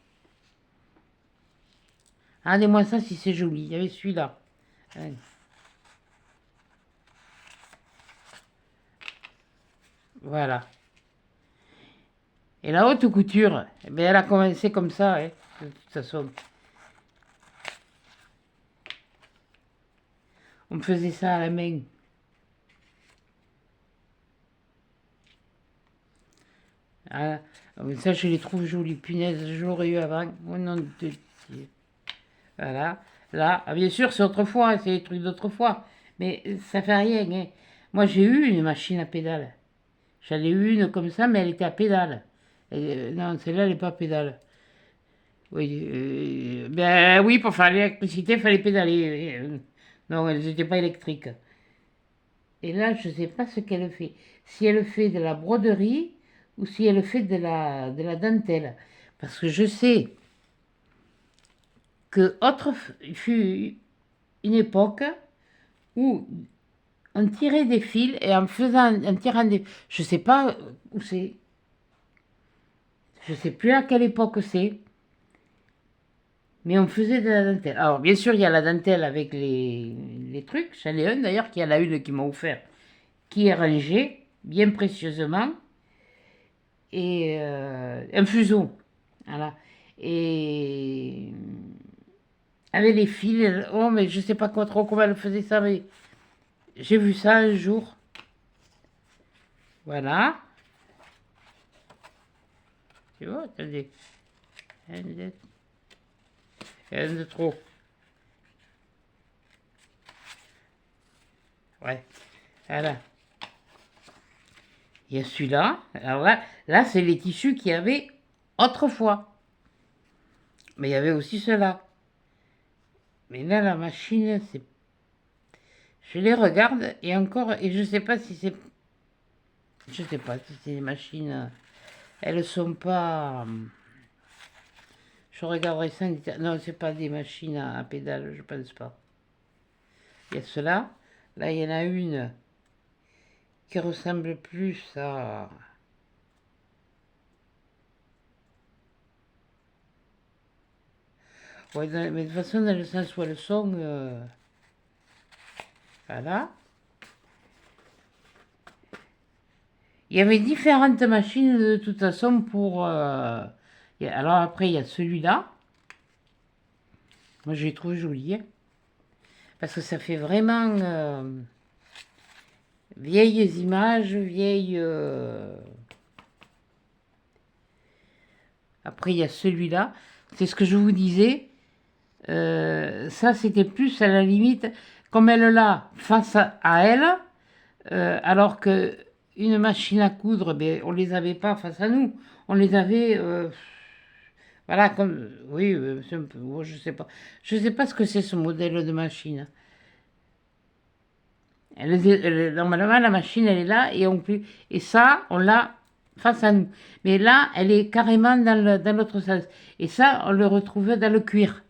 Regardez-moi ça, si c'est joli. Il y avait celui-là. Voilà. Et la haute couture, eh bien, elle a commencé comme ça, hein, de toute façon. On me faisait ça à la main. Ah, mais ça, je les trouve jolis. Punaise, je l'aurais eu avant. Oh non de Dieu. Voilà. Là, ah, bien sûr, c'est autrefois, hein, c'est des trucs d'autrefois. Mais ça fait rien, hein. Moi, j'ai eu une machine à pédale. J'en ai eu une comme ça, mais elle était à pédale. Non, celle-là, elle n'est pas à pédale. Oui, ben oui, pour faire l'électricité, il fallait pédaler. Non, elles n'étaient pas électriques. Et là, je ne sais pas ce qu'elle fait. Si elle fait de la broderie ou si elle fait de la dentelle. Parce que je sais que il fut une époque où on tirait des fils et en tirant des... Je ne sais pas où c'est. Je ne sais plus à quelle époque c'est. Mais on faisait de la dentelle. Alors, bien sûr, il y a la dentelle avec les trucs. J'en ai un d'ailleurs qui en a une qui m'a offert, qui est rangée bien précieusement. Et un fuseau. Voilà. Et avec les fils. Oh, mais je sais pas quoi, trop comment elle faisait ça, mais j'ai vu ça un jour. Voilà. Tu vois, attendez. Un de trop. Ouais. Voilà. Il y a celui-là. Alors là c'est les tissus qu'il y avait autrefois. Mais il y avait aussi cela. Mais là, la machine, c'est... Je les regarde et encore, et je sais pas si c'est... Je sais pas si c'est des machines... Elles sont pas... je regarderai ça. Non, c'est pas des machines à pédales, je pense pas. Il y a cela. Là, il y en a une qui ressemble plus à... Ouais, mais de toute façon, dans le sens où elles sont... voilà. Il y avait différentes machines de toute façon pour... alors après, il y a celui-là. Moi, je l'ai trouvé joli. Hein, parce que ça fait vraiment... vieilles images, vieilles... Après, il y a celui-là. C'est ce que je vous disais. Ça, c'était plus à la limite, comme elle l'a face à elle, alors que une machine à coudre, ben, on les avait pas face à nous. On les avait... voilà, comme... Oui, c'est un peu... je sais pas. Je sais pas ce que c'est ce modèle de machine. Normalement, la machine, elle est là et ça, on l'a face à nous. Mais là, elle est carrément dans l'autre sens. Et ça, on le retrouvait dans le cuir.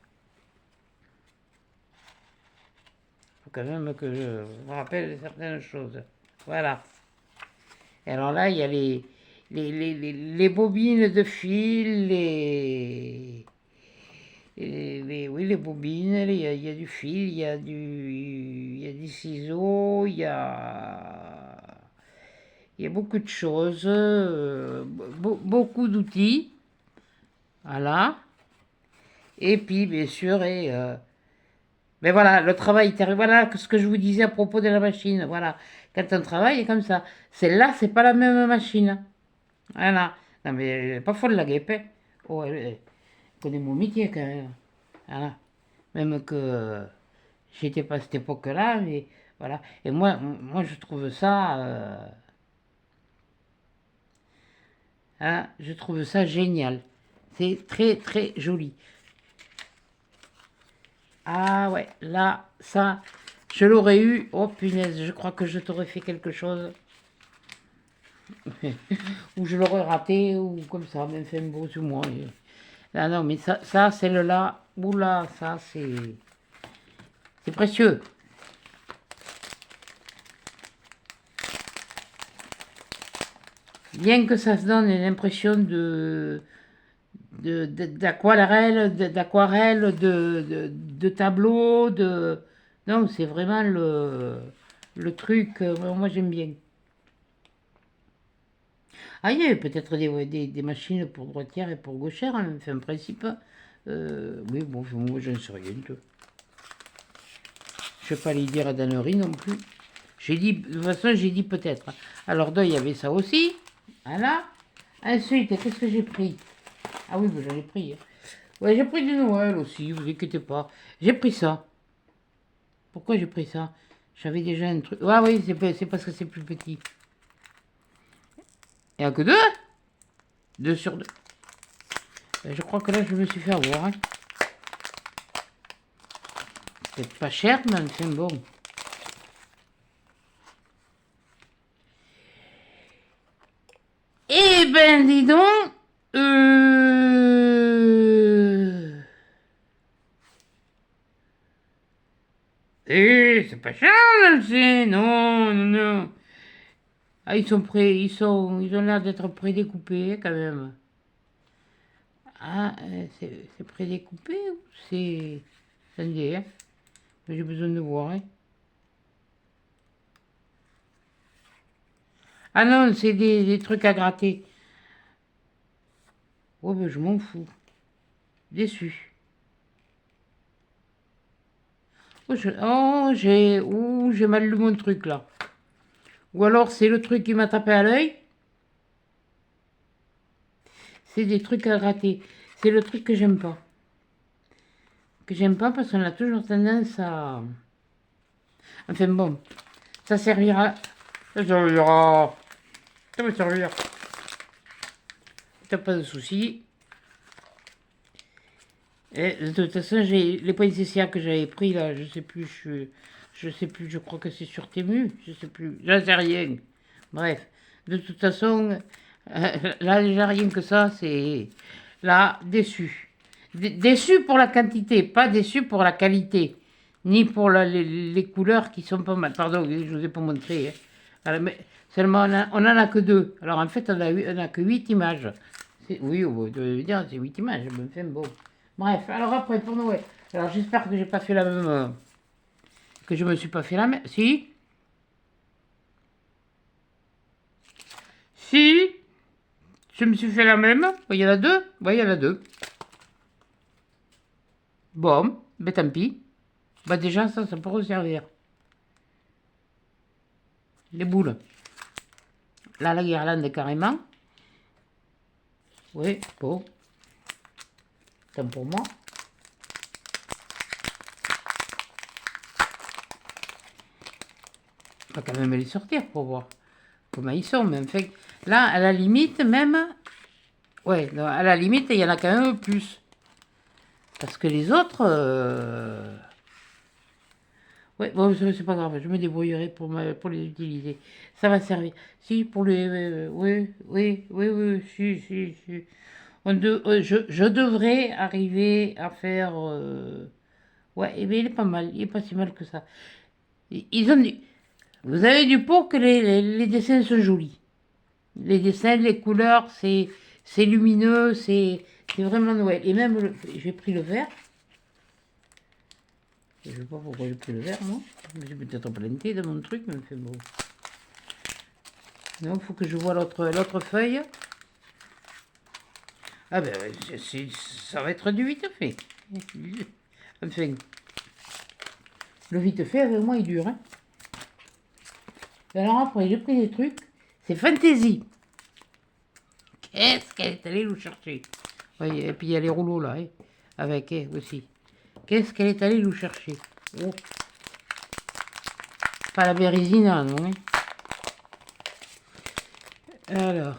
Il faut quand même que je me rappelle certaines choses. Voilà. Et alors là, il y a les bobines de fil, oui, les bobines, il y a du fil, il y a des ciseaux, il y a beaucoup de choses, beaucoup d'outils, voilà. Et puis, bien sûr, mais voilà, le travail, voilà ce que je vous disais à propos de la machine, voilà. Quand on travaille comme ça, celle-là, c'est pas la même machine. Voilà. Non, mais elle est pas folle la guêpe. Hein. Oh, elle connaît mon métier quand même. Voilà. Même que j'étais pas à cette époque-là, mais voilà. Et moi je trouve ça, hein, je trouve ça génial. C'est très très joli. Ah ouais, là, ça, je l'aurais eu. Oh punaise, je crois que je t'aurais fait quelque chose. Ou je l'aurais raté, ou comme ça, même fait un beau sur moi. Ah non, mais ça celle-là, oula, ça c'est précieux. Bien que ça se donne l'impression d'aquarelle, de tableau, non, c'est vraiment le truc, moi j'aime bien. Ah, il y a peut-être des machines pour droitière et pour gauchère, hein, enfin, en principe. Oui, bon, moi j'en sais rien. Je ne vais pas les dire à Dannery non plus. J'ai dit, de toute façon, j'ai dit peut-être. Alors, il y avait ça aussi. Voilà. Ensuite, qu'est-ce que j'ai pris? Ah oui, j'en ai pris. Hein. Ouais, j'ai pris du Noël aussi, vous inquiétez pas. J'ai pris ça. Pourquoi j'ai pris ça? J'avais déjà un truc. Ah oui, c'est parce que c'est plus petit. Il n'y a que deux? Deux sur deux. Je crois que là, je me suis fait avoir. Hein. C'est pas cher, mais c'est bon. Eh ben, dis donc. C'est pas cher, là, non, non, non. Ah, ils sont prêts, ils ont l'air d'être prédécoupés, quand même. Ah, c'est prédécoupé ou c'est... Attendez, hein. J'ai besoin de voir, hein. Ah non, c'est des trucs à gratter. Oh, ben je m'en fous. Déçu. J'ai mal lu mon truc, là. Ou alors, c'est le truc qui m'a tapé à l'œil. C'est des trucs à gratter. C'est le truc que j'aime pas. Que j'aime pas parce qu'on a toujours tendance à... Enfin bon, ça servira. Ça servira. Ça va servir. T'as pas de soucis. Et de toute façon, j'ai les points CCA que j'avais pris là, je sais plus, je sais plus, je crois que c'est sur Temu, je sais plus, j'en sais rien. Bref, de toute façon, là déjà rien que ça, c'est là déçu. Déçu pour la quantité, pas déçu pour la qualité, ni pour les couleurs qui sont pas mal. Pardon, je vous ai pas montré, hein. Voilà, mais seulement on en a que deux. Alors en fait, on a que 8 images. Oui, on veut dire c'est 8 images. Mais enfin, bon. Bref, alors après pour Noël. Alors j'espère que j'ai pas fait la même, que je me suis pas fait la même. Si, si, je me suis fait la même. Il y en a deux. Oui, il y en a deux. Bon, ben tant pis. Bah déjà ça peut servir. Les boules. Là, la guirlande carrément. Oui, bon. Tant pour moi. On va quand même les sortir pour voir comment ils sont. Mais enfin, là, à la limite, même. Ouais, non, à la limite, il y en a quand même plus. Parce que les autres. Ouais, bon, c'est pas grave, je me débrouillerai pour les utiliser. Ça va servir. Si, pour les. Oui, oui, oui, oui, si, si, si. Je devrais arriver à faire. Ouais, eh bien, il est pas mal, il est pas si mal que ça. Ils ont dit. Vous avez du pour que les dessins sont jolis. Les dessins, les couleurs, c'est lumineux, c'est vraiment Noël. Et même, j'ai pris le vert. Je ne sais pas pourquoi j'ai pris le vert, moi. J'ai peut-être planté dans mon truc, mais c'est bon. Non, il faut que je vois l'autre feuille. Ah ben, ça va être du vite fait. Enfin, le vite fait, avec moi, il dure. Hein. Et alors après, j'ai pris des trucs. C'est fantasy. Qu'est-ce qu'elle est allée nous chercher? Oui, et puis il y a les rouleaux là, hein, avec aussi. Qu'est-ce qu'elle est allée nous chercher? Oh. Pas la bérésina, non? Hein. Alors.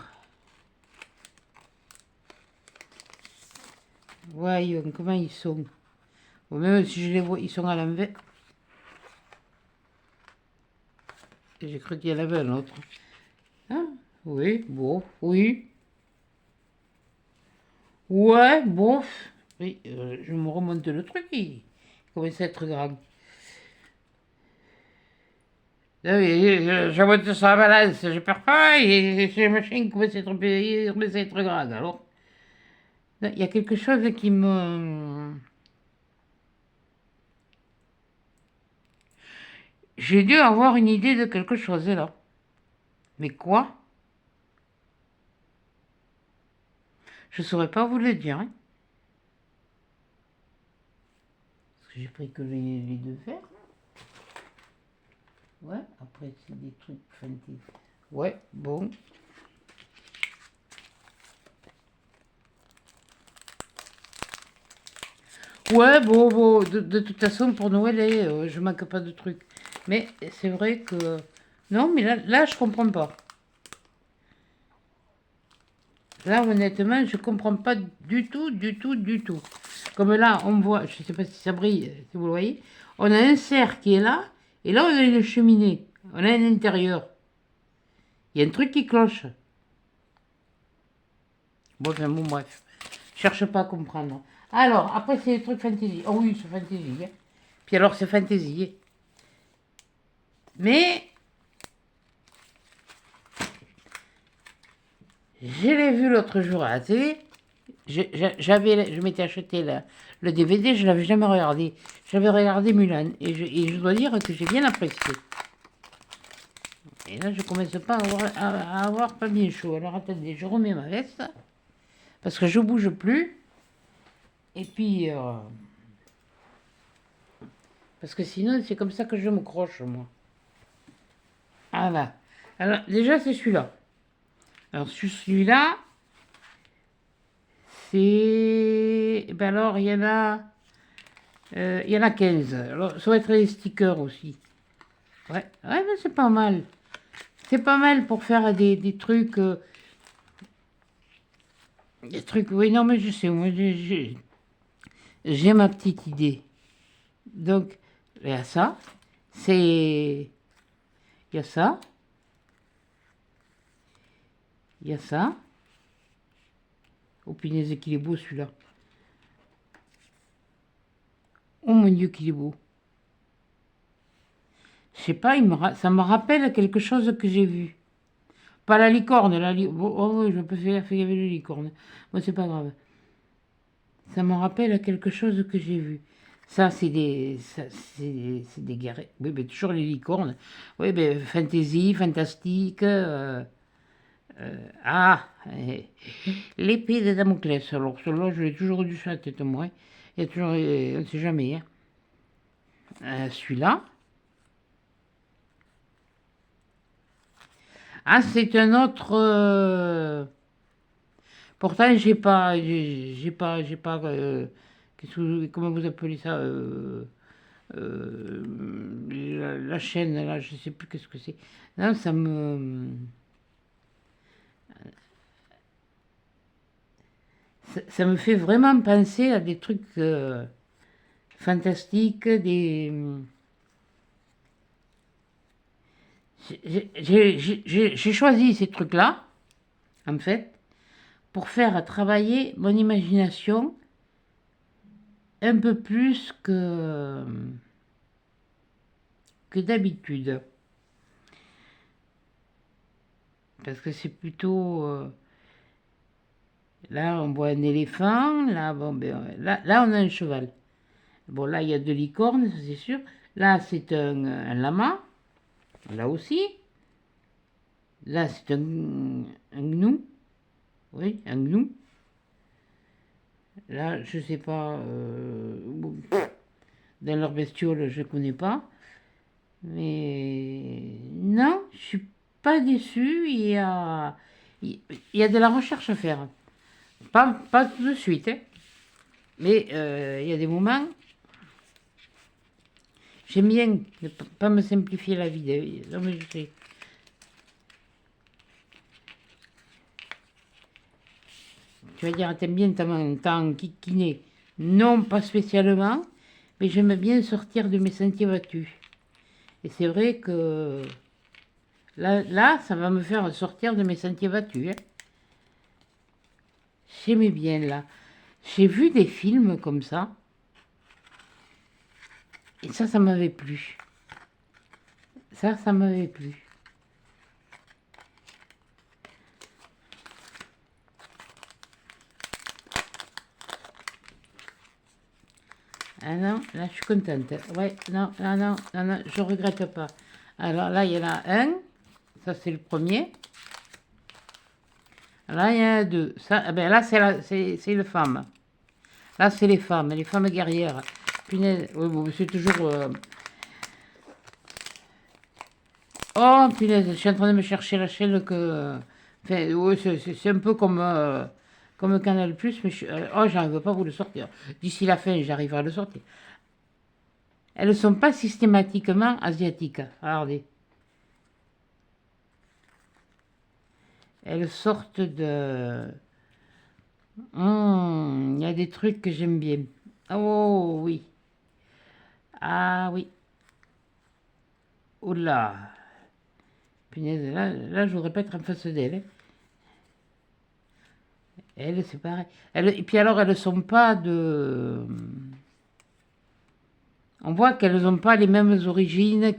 Voyons, comment ils sont? Bon, même si je les vois, ils sont à l'envers. J'ai cru qu'il y en avait un autre. Hein? Oui, bon, oui. Ouais, bon. Oui, je me remonte le truc, il commence à être grand. Ah oui, je monte sur la balance, je perds pas, et j'ai machin qui commence à être, il commence à être grand. Alors, il y a quelque chose qui me. J'ai dû avoir une idée de quelque chose là. Mais quoi? Je saurais pas vous le dire. Hein. Parce que j'ai pris que les deux verres. Ouais, après c'est des trucs fantasy. Ouais, bon. Ouais, bon, bon, de toute façon, pour Noël, je manque pas de trucs. Mais c'est vrai que. Non, mais là, je comprends pas. Là, honnêtement, je comprends pas du tout, du tout, du tout. Comme là, on voit, je sais pas si ça brille, si vous le voyez, on a un cerf qui est là, et là, on a une cheminée. On a un intérieur. Il y a un truc qui cloche. Bon, enfin, bon, bref. Cherche pas à comprendre. Alors, après, c'est les trucs fantasy. Oh oui, c'est fantasy. Hein. Puis alors, c'est fantasy. Mais, je l'ai vu l'autre jour à la télé. Je m'étais acheté le DVD, je l'avais jamais regardé. J'avais regardé Mulan et je dois dire que j'ai bien apprécié. Et là, je commence pas à avoir pas bien chaud. Alors attendez, je remets ma veste parce que je bouge plus. Et puis, parce que sinon, c'est comme ça que je me croche, moi. Voilà. Alors, déjà, c'est celui-là. Alors, sur celui-là, c'est. Ben alors, il y en a 15. Alors, ça va être les stickers aussi. Ouais, ouais, mais c'est pas mal. C'est pas mal pour faire des trucs. Des trucs. Oui, non, mais je sais, moi, j'ai ma petite idée. Donc, il y a ça. C'est. Il y a ça. Il y a ça. Oh punaise, qu'il est beau celui-là. mon Dieu, qu'il est beau. Je sais pas, ça me rappelle quelque chose que j'ai vu. Pas la licorne, oh oui, je peux faire qu'il y avait la licorne. Moi, c'est pas grave. Ça me rappelle quelque chose que j'ai vu. Ça, c'est des guerres. Oui, mais toujours les licornes. Oui, mais fantasy, fantastique. Ah, l'épée de Damoclès. Alors, celui-là, je l'ai toujours eu sur la tête, moi. Il y a toujours, on ne sait jamais. Hein. Celui-là. Ah, c'est un autre. Pourtant, j'ai pas. Comment vous appelez ça la chaîne là, je sais plus qu'est-ce que c'est. Non, ça me fait vraiment penser à des trucs fantastiques, j'ai choisi ces trucs-là, en fait, pour faire travailler mon imagination un peu plus que d'habitude. Parce que c'est plutôt... là, on voit un éléphant, là, bon, ben, là, on a un cheval. Bon, là, il y a deux licornes, ça c'est sûr. Là, c'est un lama, là aussi. Là, c'est un gnou. Oui, un gnou. Là, je sais pas. Dans leur bestiole, je connais pas. Mais non, je suis pas déçue. Il y a de la recherche à faire. Pas tout de suite, hein. Mais il y a des moments. J'aime bien ne pas me simplifier la vie. Non, mais je sais. Tu vas dire, t'aimes bien t'enquiquiner. Non, pas spécialement, mais j'aime bien sortir de mes sentiers battus. Et c'est vrai que là, ça va me faire sortir de mes sentiers battus. Hein. J'aimais bien là. J'ai vu des films comme ça. Et ça m'avait plu. Ça m'avait plu. Ah non, là je suis contente. Ouais, non, non, non, non, non, je regrette pas. Alors là, il y en a un. Ça, c'est le premier. Là, il y en a deux. Ça, eh ben, là, c'est les femmes. Là, c'est les femmes guerrières. Punaise, oui, bon, c'est toujours... Oh, punaise, je suis en train de me chercher la chaîne que... Enfin, oui, c'est un peu comme Canal+, mais oh, j'arrive pas à vous le sortir. D'ici la fin, j'arriverai à le sortir. Elles ne sont pas systématiquement asiatiques. Regardez. Elles sortent de... Il y a des trucs que j'aime bien. Oh oui. Ah oui. Oula. Punaise, là, je voudrais pas être en face d'elle. Hein. Elles, c'est pareil. Et puis alors, elles sont pas de... On voit qu'elles n'ont pas les mêmes origines,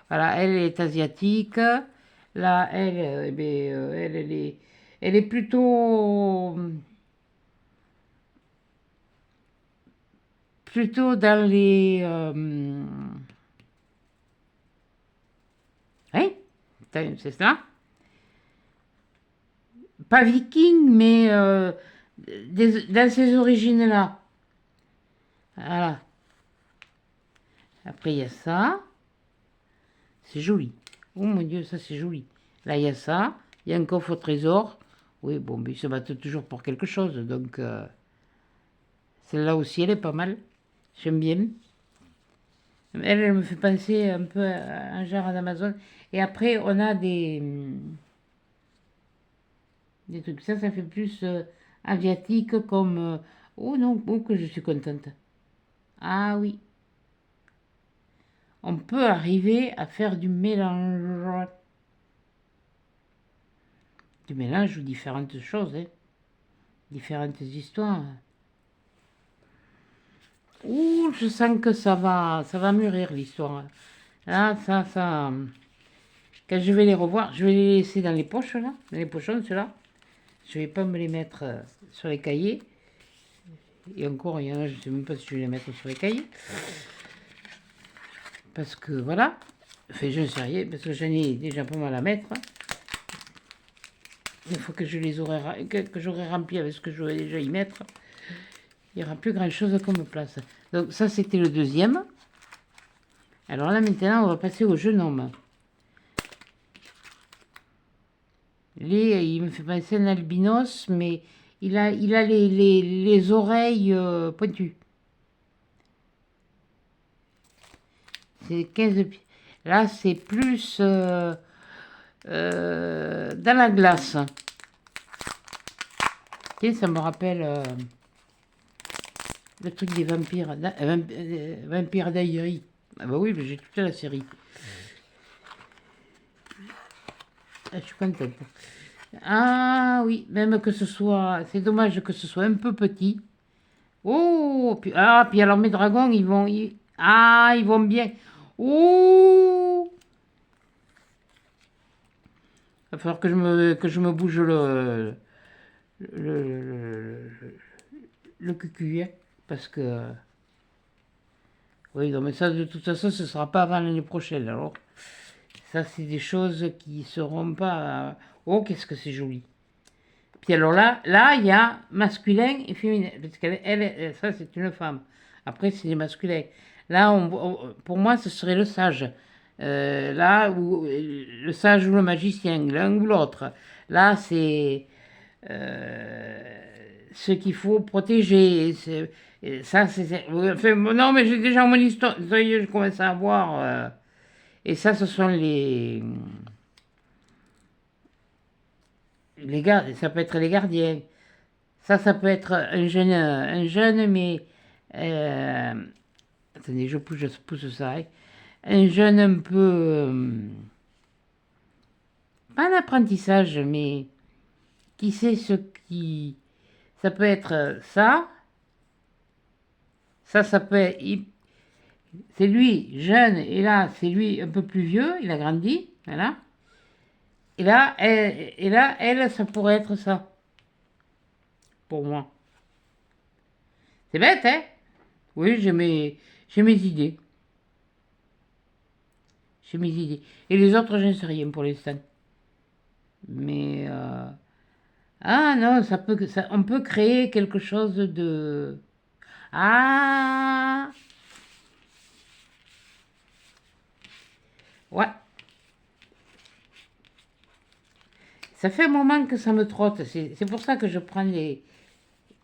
voilà, elle est asiatique. Là, eh ben, elle est plutôt dans les... oui, c'est ça. Pas viking, mais dans ces origines-là. Voilà. Après, il y a ça. C'est joli. Oh mon Dieu, ça c'est joli. Là, il y a ça. Il y a un coffre au trésor. Oui, bon, mais ils se battent toujours pour quelque chose. Donc, celle-là aussi, elle est pas mal. J'aime bien. Elle me fait penser un peu à un genre d'Amazon. Et après, on a des trucs. Ça fait plus asiatique comme... oh non, oh que je suis contente. Ah oui. On peut arriver à faire du mélange. Du mélange ou différentes choses, hein. Différentes histoires. Ouh, je sens que ça va mûrir l'histoire. Là, quand je vais les revoir, je vais les laisser dans les poches, là, dans les pochons, ceux-là. Je vais pas me les mettre sur les cahiers. Et encore, il y en a, je sais même pas si je vais les mettre sur les cahiers. Parce que, voilà. Enfin, je ne sais rien, parce que j'en ai déjà pas mal à mettre. Une fois que que j'aurai rempli avec ce que je vais déjà y mettre, il n'y aura plus grand chose comme place. Donc ça c'était le deuxième. Alors là maintenant on va passer au jeune homme. Il me fait penser à un albinos, mais il a les oreilles pointues. C'est 15 pieds. Là c'est plus dans la glace. Tiens, ça me rappelle le truc des vampires, vampires d'Aïri. Ah bah oui, j'ai toute la série. Ah, je suis contente. Ah oui, même que ce soit... C'est dommage que ce soit un peu petit. Oh, puis alors mes dragons, ils vont bien. Oh, il va falloir que je me bouge le, le cucu, hein, parce que... Oui, non, mais ça, de toute façon, ce ne sera pas avant l'année prochaine, alors. Ça, c'est des choses qui seront pas... Oh, qu'est-ce que c'est joli. Puis alors là, il y a masculin et féminin. Parce ça, c'est une femme. Après, c'est les masculins. Là, pour moi, ce serait le sage. Là, le sage ou le magicien, l'un ou l'autre. Là, c'est ce qu'il faut protéger. Ça, enfin, non, mais j'ai déjà mon histoire. Ça y est, je commence à voir. Et ça, ce sont les gardes. Ça peut être les gardiens. Ça peut être un jeune, mais attendez, je pousse ça. Hein. Un jeune un peu pas un apprentissage, mais qui sait ce qui. Ça peut être ça. Ça peut être. C'est lui jeune, et là, c'est lui un peu plus vieux, il a grandi, voilà. Et là, elle, ça pourrait être ça, pour moi. C'est bête, hein? Oui, j'ai mes idées. J'ai mes idées. Et les autres, je ne sais rien pour l'instant. Mais ah non, on peut créer quelque chose de... Ah ouais, ça fait un moment que ça me trotte. C'est pour ça que je prends les...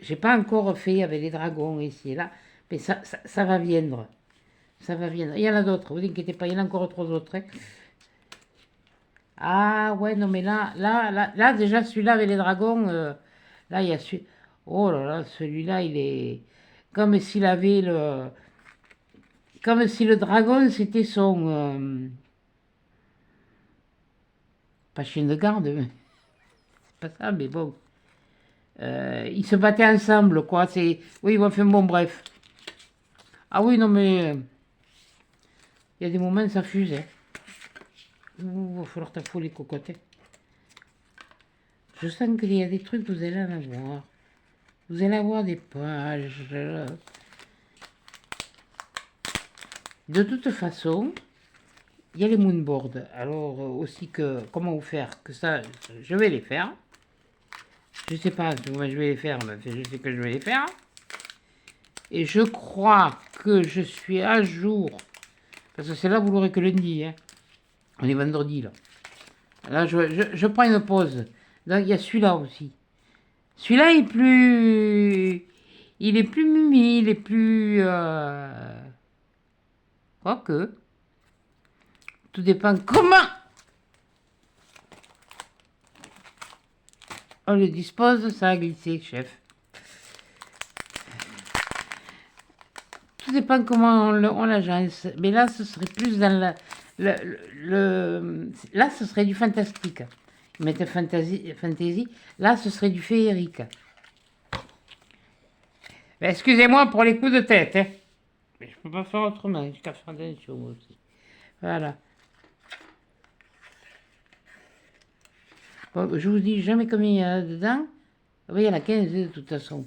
J'ai pas encore fait avec les dragons ici et là, mais ça va viendre. Ça va viendre. Il y en a d'autres, vous inquiétez pas, il y en a encore trois autres. Hein. Ah ouais, non mais là déjà celui-là avec les dragons, là il y a celui... Oh là là, celui-là il est... Comme s'il avait le... Comme si le dragon c'était son... pas chien de garde, mais... C'est pas ça, mais bon. Ils se battaient ensemble, quoi. C'est... Oui, enfin bon, bref. Ah oui, non mais... Il y a des moments ça fuse, hein. Ouh, va falloir t'affouler les cocottes. Hein. Je sens qu'il y a des trucs, vous allez en avoir. Vous allez avoir des pages. De toute façon, il y a les moonboards. Alors aussi que comment vous faire que ça, je vais les faire. Je sais pas comment je vais les faire, mais je sais que je vais les faire. Et je crois que je suis à jour. Parce que c'est là vous l'aurez que lundi. Hein. On est vendredi là. Là je prends une pause. Donc il y a celui-là aussi. Celui-là est plus. Il est plus mimi, il est plus. Quoique. Tout dépend comment on le dispose, ça a glissé, chef. Tout dépend comment on l'agence. Mais là, ce serait plus dans là, ce serait du fantastique. Ils mettent fantasy. Là, ce serait du féerique. Excusez-moi pour les coups de tête. Hein. Mais je peux pas faire autrement, j'ai qu'à faire attention aussi. Voilà. Bon, je vous dis jamais combien il y a dedans. Oui, il y en a 15 de toute façon.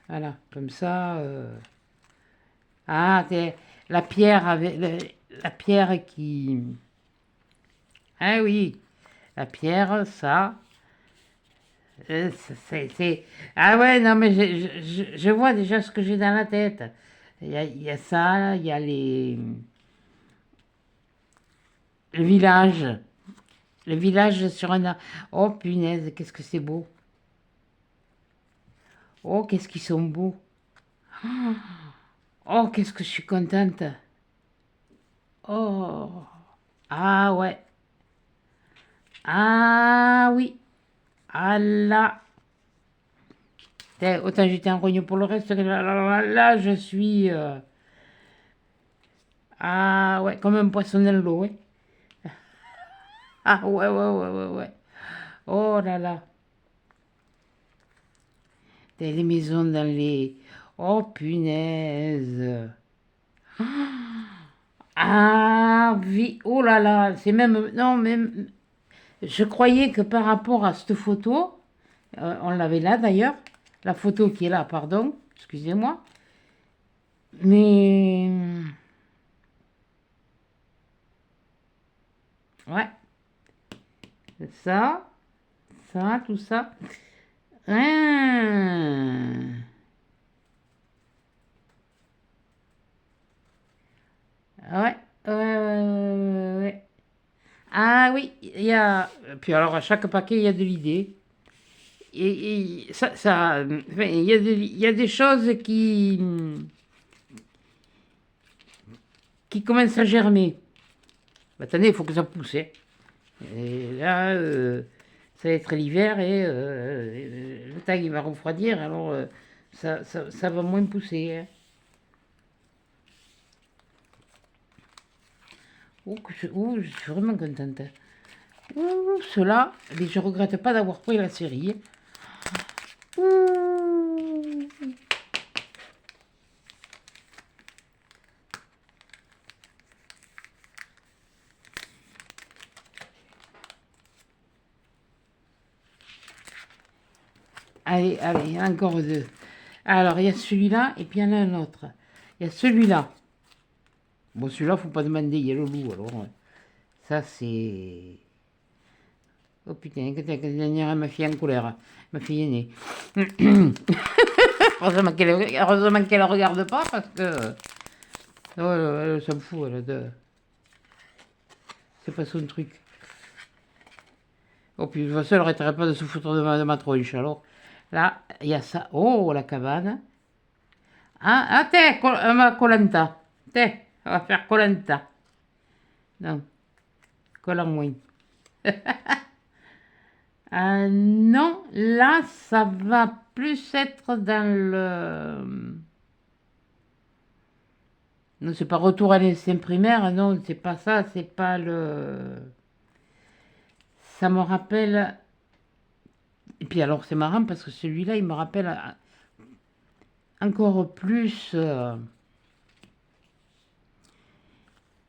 Voilà, comme ça. Ah, la pierre avec la pierre qui. Ah oui, la pierre, ça. Ah ouais, non, mais je vois déjà ce que j'ai dans la tête. Il y a ça, il y a le village. Le village sur un... Oh punaise, qu'est-ce que c'est beau. Oh, qu'est-ce qu'ils sont beaux. Oh, qu'est-ce que je suis contente. Oh. Ah ouais. Ah oui. Ah là. Autant j'étais en rogne pour le reste. Là, je suis... Ah ouais, comme un poisson dans l'eau, ouais. Ah ouais, ouais, ouais, ouais, ouais. Oh là là. Les maisons dans les... Oh punaise. Ah oui, oh là là, c'est même... Non, même... Je croyais que par rapport à cette photo, on l'avait là d'ailleurs, la photo qui est là, pardon, excusez-moi, mais... Ouais, ça, ça, tout ça. Ah, ouais, ouais, ouais, ouais, ouais. Ah oui, il y a... Puis alors, à chaque paquet, il y a de l'idée. Et enfin, il y a des choses qui commencent à germer. Bah, attendez, il faut que ça pousse, hein. Et là, ça va être l'hiver et le temps il va refroidir, alors ça va moins pousser, hein. Je suis vraiment contente. Ouh, cela, mais je regrette pas d'avoir pris la série, hein. Ouh. Allez, allez, encore deux. Alors, il y a celui-là et puis il y en a un autre. Il y a celui-là. Bon, celui-là, faut pas demander, il y a le loup, alors. Ça, c'est... Oh putain, que dernière ma fille en colère, ma fille aînée. Heureusement qu'elle regarde pas parce que... Oh, elle s'en fout, c'est pas son truc. Oh, puis de toute façon, elle arrêterait pas de se foutre de ma tronche, alors. Là, il y a ça. Oh, la cabane. Ah, ah, t'es, Colanta. T'es, on va faire Colanta. Non, moins. Non, là, ça va plus être dans le... Non, c'est pas retour à l'essai primaire, non, c'est pas ça, c'est pas le... Ça me rappelle... Et puis alors, c'est marrant parce que celui-là, il me rappelle encore plus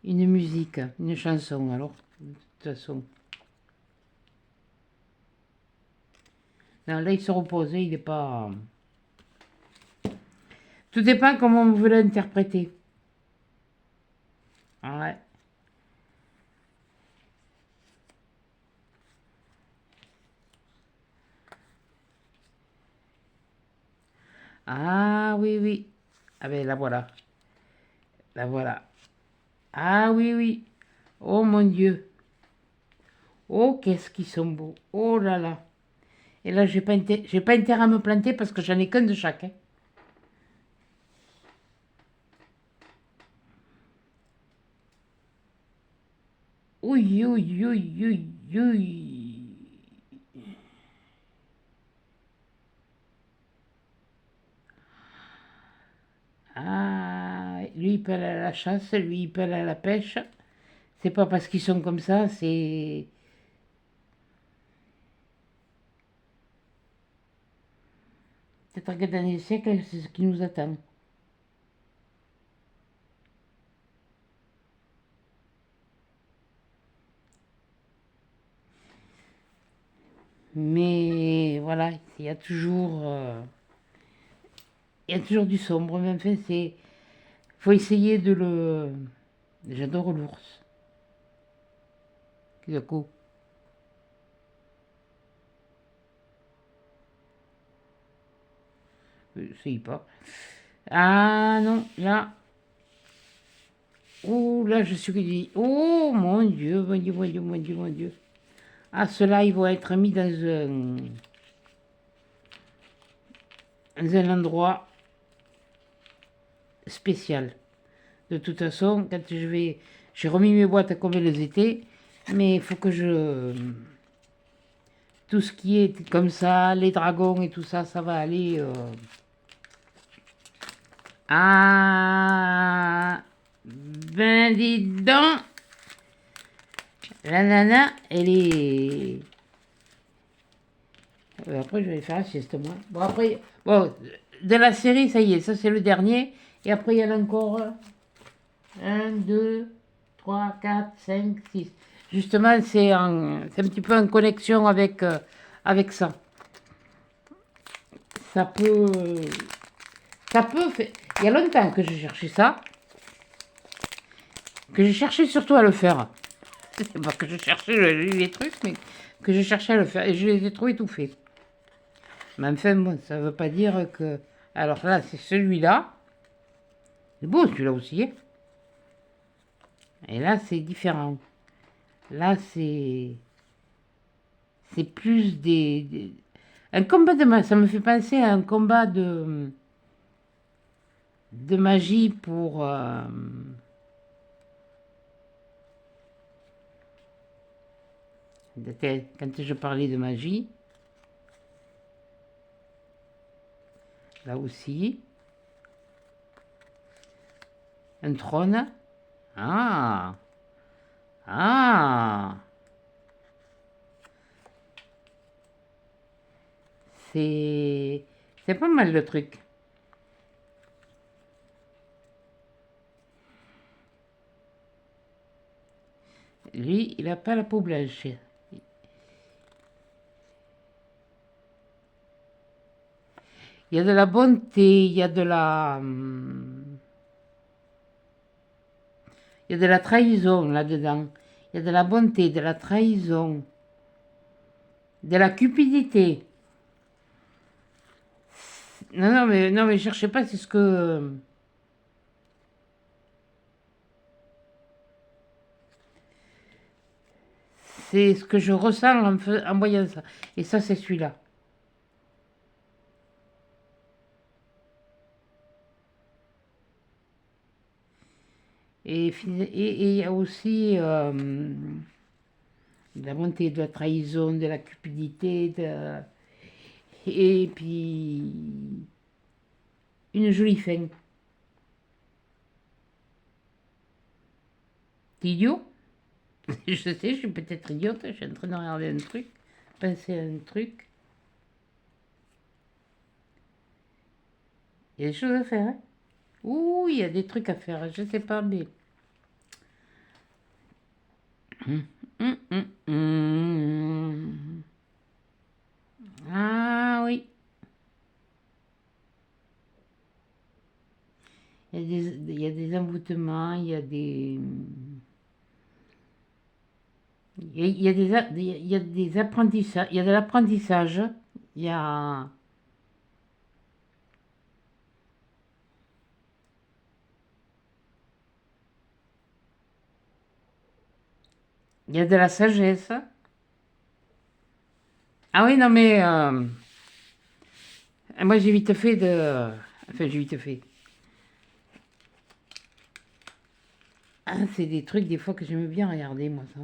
une musique, une chanson, alors, de toute façon. Non, là, il se repose, il n'est pas... Tout dépend comment vous voulez l'interpréter. Ouais. Ah oui, oui. Ah ben la voilà. La voilà. Ah oui, oui. Oh mon Dieu. Oh, qu'est-ce qu'ils sont beaux. Oh là là. Et là, j'ai pas intérêt à me planter parce que j'en ai qu'un de chaque, hein. Oui, oui, oui, oui, oui. Ah, lui, il peut aller à la chasse, lui, il peut aller à la pêche. C'est pas parce qu'ils sont comme ça, c'est... Peut-être que dans les siècles, c'est ce qui nous attend. Mais voilà, il y a toujours du sombre. Mais enfin, faut essayer de le. J'adore l'ours. Du coup, c'est pas. Ah non, là. Oh là, je suis. Oh mon Dieu, mon Dieu, mon Dieu, mon Dieu, mon Dieu. Ah, ceux-là, ils vont être mis dans un endroit spécial. De toute façon, quand je vais. J'ai remis mes boîtes comme elles étaient, mais il faut que je. Tout ce qui est comme ça, les dragons et tout ça, ça va aller. Ah. Ben, dis donc. La nana, elle est. Après, je vais faire la sieste, moi. Bon, après. Bon, de la série, ça y est, ça c'est le dernier. Et après, il y en a encore. Un, 2, 3, 4, 5, 6. Justement, c'est un petit peu en connexion avec ça. Ça peut. Ça peut faire. Il y a longtemps que j'ai cherché ça. Que j'ai cherché surtout à le faire. C'est pas que je cherchais les trucs, mais que je cherchais à le faire. Et je les ai trouvés tout faits. Mais enfin, bon, ça veut pas dire que. Alors là, c'est celui-là. C'est beau celui-là aussi. Hein. Et là, c'est différent. Là, c'est plus un combat de magie. Ça me fait penser à un combat de magie pour. Quand je parlais de magie. Là aussi. Un trône. Ah. Ah. C'est pas mal le truc. Lui, il n'a pas la peau blanche. Il y a de la bonté, il y a de la. Il y a de la trahison là-dedans. Il y a de la bonté, de la trahison, de la cupidité. Non, mais cherchez pas, c'est ce que. C'est ce que je ressens en voyant ça. Et ça, c'est celui-là. Et il y a aussi de la bonté, de la trahison, de la cupidité, et puis une jolie fin. T'es idiot? Je sais, je suis peut-être idiote, je suis en train de regarder un truc, penser à un truc. Il y a des choses à faire, hein? Ouh, il y a des trucs à faire, je sais pas, mais. Hum, hum, hum. Ah oui. Il y a des envoûtements, il y a des. Il y a il y a des apprentissages, il y a de l'apprentissage, il y a. Il y a de la sagesse. Ah oui, non, mais moi j'ai vite fait de. Enfin, j'ai vite fait. Ah, c'est des trucs des fois que j'aime bien regarder, moi, ça.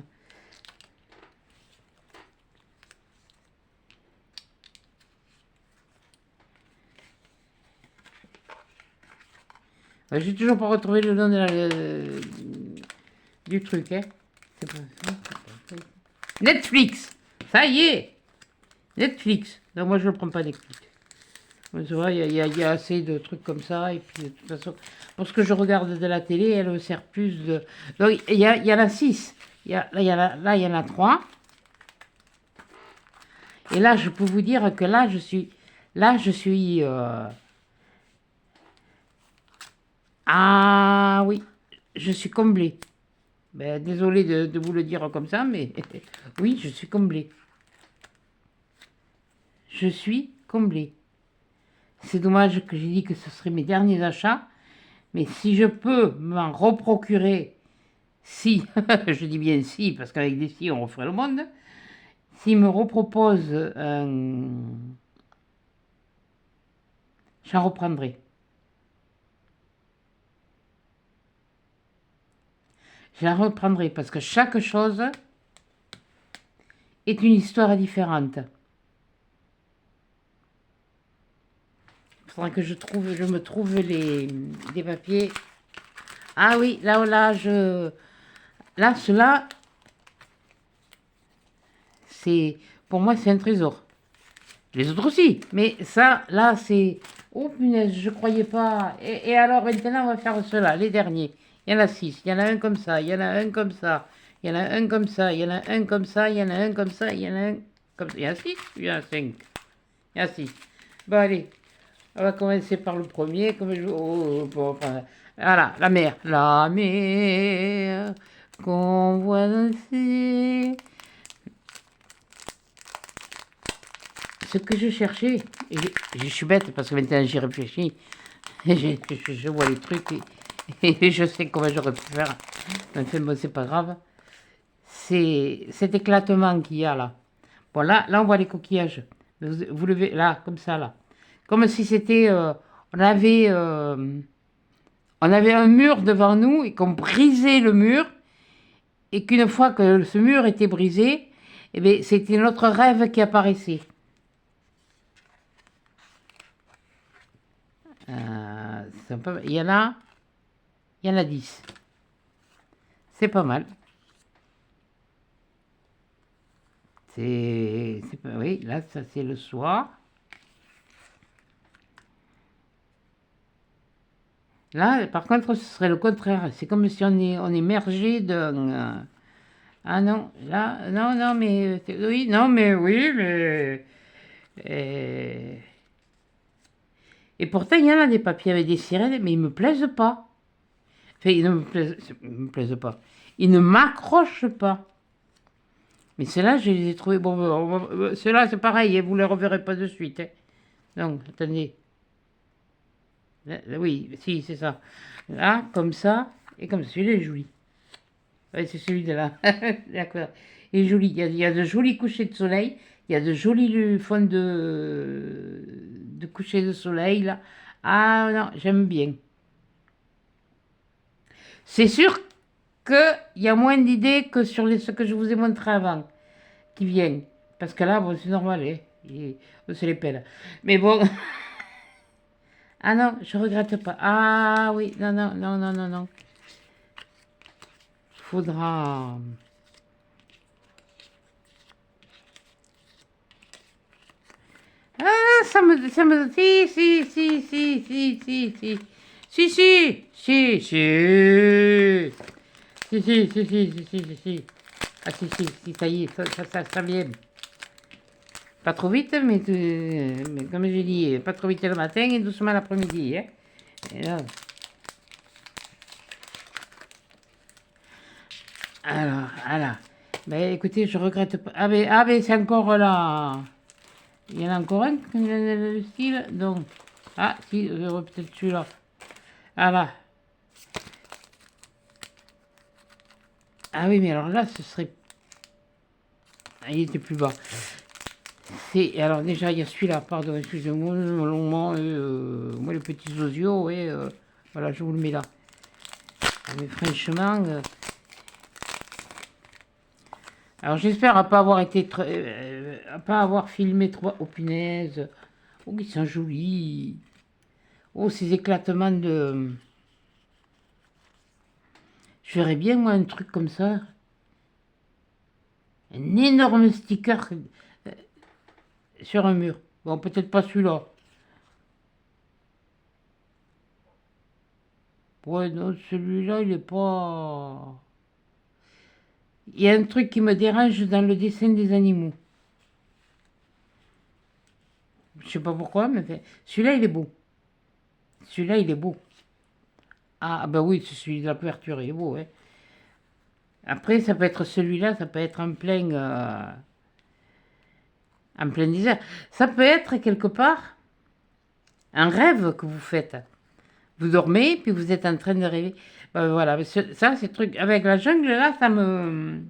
Ouais, j'ai toujours pas retrouvé le nom du truc, hein. C'est pas- Netflix! Ça y est! Netflix! Non, moi je ne prends pas Netflix. Mais tu vois, il y a assez de trucs comme ça, et puis de toute façon, pour ce que je regarde de la télé, elle me sert plus de. Donc, il y en a 6. Là, il y en a 3. Et là, je peux vous dire que ah oui, je suis comblée. Ben, désolé de vous le dire comme ça, mais oui, je suis comblée. Je suis comblée. C'est dommage que j'ai dit que ce seraient mes derniers achats, mais si je peux m'en reprocurer, si, je dis bien si, parce qu'avec des si, on referait le monde, s'il me repropose un... J'en reprendrai. Je la reprendrai parce que chaque chose est une histoire différente. Il faudra que je me trouve des papiers. Ah oui, là, cela, c'est, pour moi, c'est un trésor. Les autres aussi, mais ça, là, c'est, oh punaise, je croyais pas. Et alors, maintenant, on va faire cela, les derniers. Il y en a 6, il y en a un comme ça, il y en a un comme ça, il y en a un comme ça, il y en a un comme ça, il y en a un comme ça, il y en a un comme ça. Il y en a 6, il y en a 5. Il y en a 6. Bon, allez, on va commencer par le premier, comme je... bon, enfin, voilà, la mer. La mer qu'on voit danser. Ce que je cherchais, et je suis bête parce que maintenant j'y réfléchis, je vois les trucs et je sais comment j'aurais pu faire. Enfin, bon, c'est pas grave. C'est cet éclatement qu'il y a là. Bon, là, on voit les coquillages. Vous levez là, comme ça, là. Comme si c'était. On avait un mur devant nous et qu'on brisait le mur. Et qu'une fois que ce mur était brisé, eh bien, c'était notre rêve qui apparaissait. Il y en a 10. C'est pas mal. Oui, là, ça c'est le soir. Là, par contre, ce serait le contraire. C'est comme si on est mergé d'un... ah non, là, non, mais... oui, non, mais oui, mais... euh, et pourtant, il y en a des papiers avec des sirènes, mais ils ne me plaisent pas. Enfin, ils me plaisent pas. Ils ne m'accrochent pas. Mais ceux-là, je les ai trouvés... Bon, ceux-là, c'est pareil, vous ne les reverrez pas de suite. Hein. Donc, attendez. Oui, si, c'est ça. Là, comme ça, et comme ça. Celui-là est joli. Oui, c'est celui de là. D'accord. Il est joli. Il y a de jolis couchers de soleil. Il y a de jolis fonds de coucher de soleil, là. Ah non, j'aime bien. C'est sûr qu'il y a moins d'idées que sur ce que je vous ai montré avant, qui viennent. Parce que là, bon, c'est normal, hein. C'est les pelles. Mais bon. Ah non, je regrette pas. Ah oui, non. Faudra... Ah, si. Ah, si, ça y est, ça vient. Pas trop vite, mais comme je dis, pas trop vite le matin et doucement l'après-midi, hein. Et là, alors. Ben, écoutez, je regrette pas. Ah, mais c'est encore là. Il y en a encore un, le style, donc... Ah, si, j'aurais peut-être celui-là. Ah là. Ah oui, mais alors là, ce serait... Ah, il était plus bas. Alors déjà, il y a celui-là, pardon, excusez-moi, moi les petits osios, oui, voilà, je vous le mets là. Mais franchement... alors j'espère à pas avoir été... à pas avoir filmé trop... Oh punaise. Oh, ils sont jolis. Oh, ces éclatements de... Je verrais bien, moi, un truc comme ça. Un énorme sticker sur un mur. Bon, peut-être pas celui-là. Ouais, non, celui-là, il est pas... Il y a un truc qui me dérange dans le dessin des animaux. Je sais pas pourquoi, mais celui-là, il est beau. Celui-là, il est beau. Ah, bah oui, c'est celui de la couverture, il est beau, hein. Après, ça peut être celui-là, ça peut être en plein désert. Ça peut être quelque part un rêve que vous faites. Vous dormez, puis vous êtes en train de rêver. Voilà, mais ça, c'est truc. Avec la jungle, là, ça me.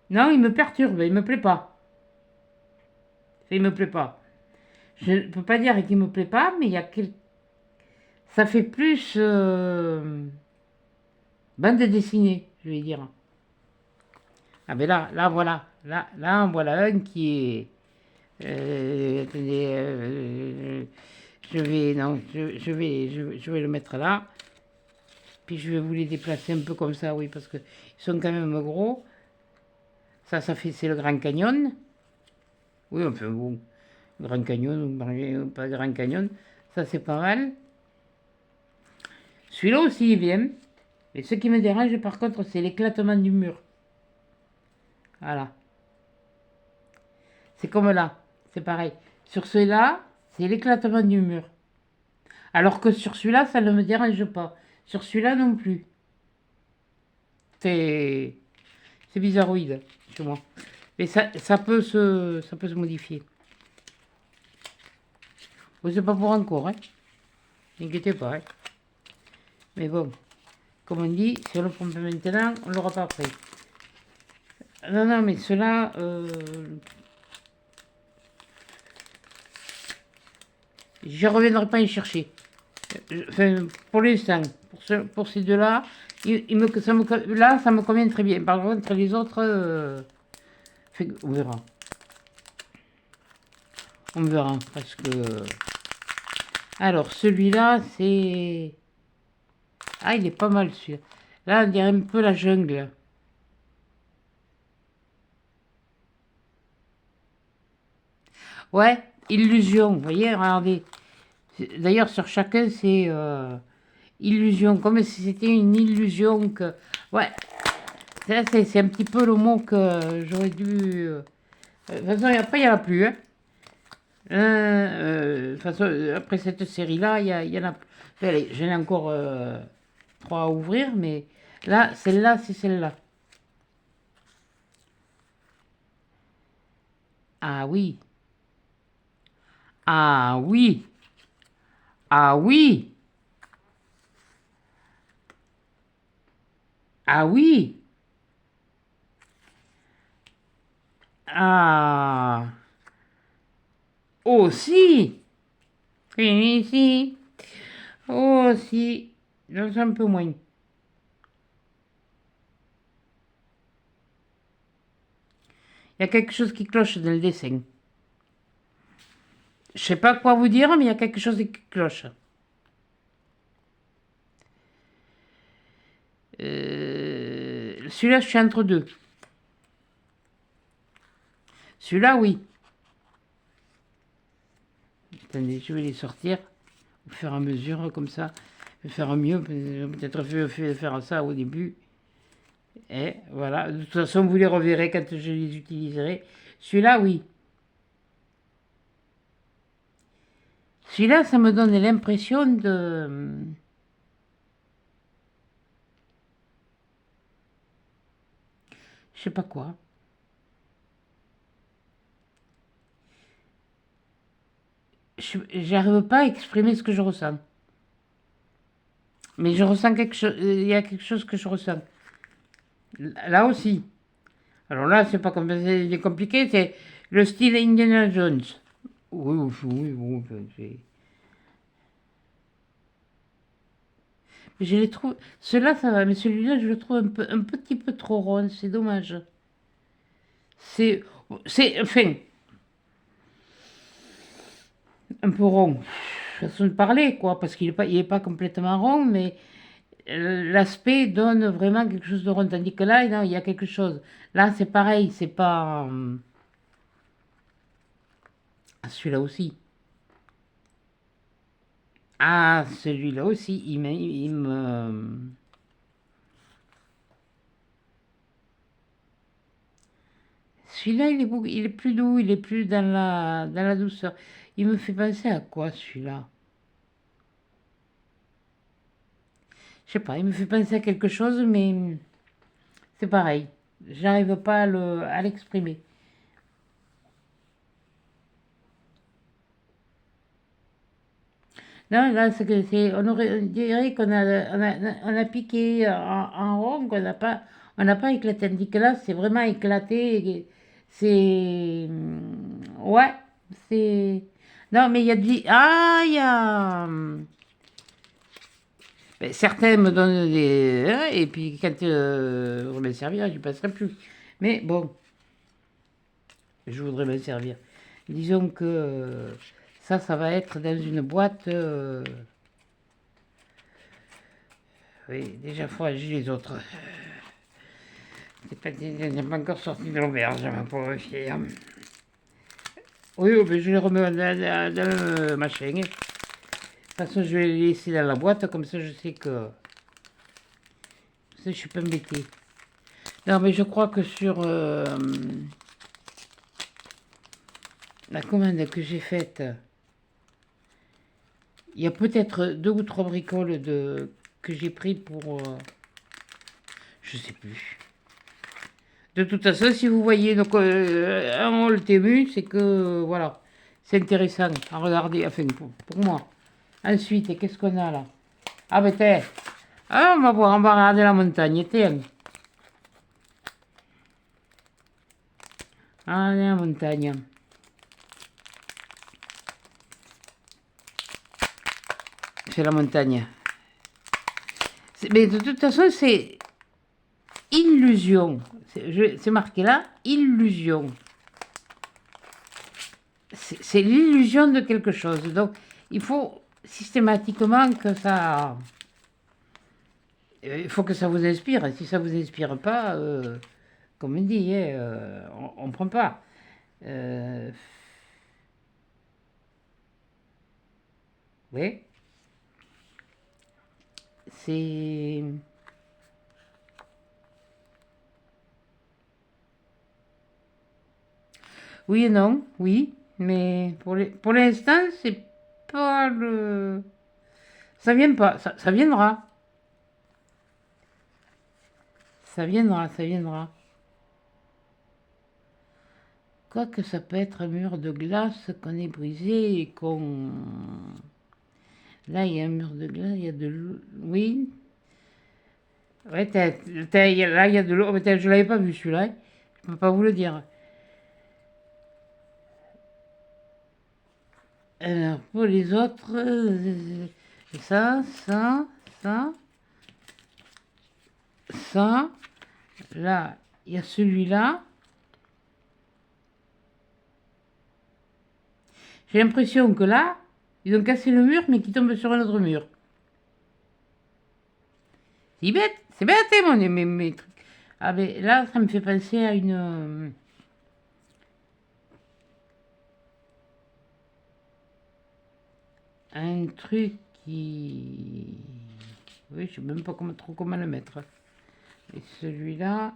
Non, il me perturbe, il me plaît pas. Il me plaît pas. Je ne peux pas dire qu'il me plaît pas, mais il y a ça fait plus bande dessinée, je vais dire. Ah ben là, voilà. Là, en voilà un qui est. Attendez, je vais, non, je vais le mettre là. Puis je vais vous les déplacer un peu comme ça, oui, parce qu'ils sont quand même gros. Ça fait, c'est le Grand Canyon. Oui, enfin bon, Grand Canyon ou pas Grand Canyon, ça c'est pas mal. Celui-là aussi il est bien. Mais ce qui me dérange par contre, c'est l'éclatement du mur. Voilà. C'est comme là, c'est pareil. Sur celui-là, c'est l'éclatement du mur. Alors que sur celui-là, ça ne me dérange pas. Sur celui-là non plus. C'est c'est bizarroïde chez moi. Mais ça peut se modifier. Bon, c'est pas pour encore, hein. N'inquiétez pas, hein. Mais bon, comme on dit, si on le prend pas maintenant, on l'aura pas après. Non, non, mais cela, je reviendrai pas y chercher. Enfin, pour l'instant, pour ces deux-là, là, ça me convient très bien. Par contre, les autres, on verra. On verra, parce que... Alors, celui-là, c'est... Ah, il est pas mal, celui-là. Là, on dirait un peu la jungle. Ouais, illusion, vous voyez, regardez. D'ailleurs, sur chacun, c'est illusion, comme si c'était une illusion que... Ouais, ça, c'est un petit peu le mot que j'aurais dû... De toute façon, après, il n'y en a plus, hein. De toute façon, après cette série-là, il y en a... Enfin, allez, j'en ai encore trois à ouvrir, mais là, celle-là, c'est celle-là. Ah oui, ah oui, ah oui, ah oui, ah... Oh si, oui, si, oh si, j'en sais un peu moins. Il y a quelque chose qui cloche dans le dessin. Je sais pas quoi vous dire, mais il y a quelque chose qui cloche. Celui-là, je suis entre deux. Celui-là, oui. Attendez, je vais les sortir au fur et à mesure, comme ça. Je vais faire mieux. Peut-être faire ça au début. Et voilà. De toute façon, vous les reverrez quand je les utiliserai. Celui-là, oui. Celui-là, ça me donne l'impression de... Je sais pas quoi. J'arrive pas à exprimer ce que je ressens. Mais je ressens quelque chose. Il y a quelque chose que je ressens. Là aussi. Alors là, c'est pas comme c'est compliqué, c'est le style Indiana Jones. Oui, oui, oui, oui, je les trouve. Celui-là, ça va, mais celui-là, je le trouve un petit peu trop rond, c'est dommage. C'est, enfin, un peu rond. Façon de parler, quoi, parce il est pas complètement rond, mais l'aspect donne vraiment quelque chose de rond. Tandis que là, non, il y a quelque chose. Là, c'est pareil, c'est pas. Celui-là aussi. Ah, celui-là aussi, il me... Celui-là, il est plus doux, il est plus dans la douceur. Il me fait penser à quoi, celui-là? Je sais pas, il me fait penser à quelque chose, mais c'est pareil. J'arrive pas à l'exprimer. Non, là, on dirait on a piqué en rond, on n'a pas éclaté. Tandis que là, c'est vraiment éclaté. C'est, ouais, c'est, non, mais il y a il y a, ben, certains me donnent des, hein, et puis quand je voudrais me servir, je ne passerai plus. Mais bon, je voudrais me servir. Disons que ça va être dans une boîte. Oui, déjà fragile les autres. J'ai pas encore sorti de l'auberge, ma pauvre fille. Oui, oh, mais je les remets dans le machin. De toute façon, je vais les laisser dans la boîte, comme ça je sais que je suis pas embêtée. Non, mais je crois que sur la commande que j'ai faite, il y a peut-être 2 ou 3 bricoles que j'ai pris pour... je sais plus. De toute façon, si vous voyez donc, un haul Temu, c'est que, voilà, c'est intéressant à regarder, enfin, pour moi. Ensuite, qu'est-ce qu'on a là? Ah, ben, t'es. Ah, on va regarder la montagne, tiens. Ah, la montagne. C'est la montagne. Mais de toute façon, c'est illusion. C'est marqué là, illusion. C'est l'illusion de quelque chose. Donc, il faut systématiquement que ça... Il faut que ça vous inspire. Et si ça vous inspire pas, comme on dit, hein, on ne prend pas. Oui. C'est... Oui et non, oui. Mais pour l'instant, c'est pas le... Ça vient pas. Ça viendra. Ça viendra, ça viendra. Quoique ça peut être un mur de glace qu'on ait brisé et qu'on... Là, il y a un mur de glace, il y a de l'eau. Oui. Ouais, là, il y a de l'eau. Je ne l'avais pas vu celui-là. Je ne peux pas vous le dire. Alors, pour les autres, ça, ça, ça, ça. Là, il y a celui-là. J'ai l'impression que là, ils ont cassé le mur, mais qu'ils tombent sur un autre mur. C'est bête, hein, mes trucs. Ah, ben là, ça me fait penser à un truc qui... Oui, je sais même pas trop comment le mettre. Et celui-là...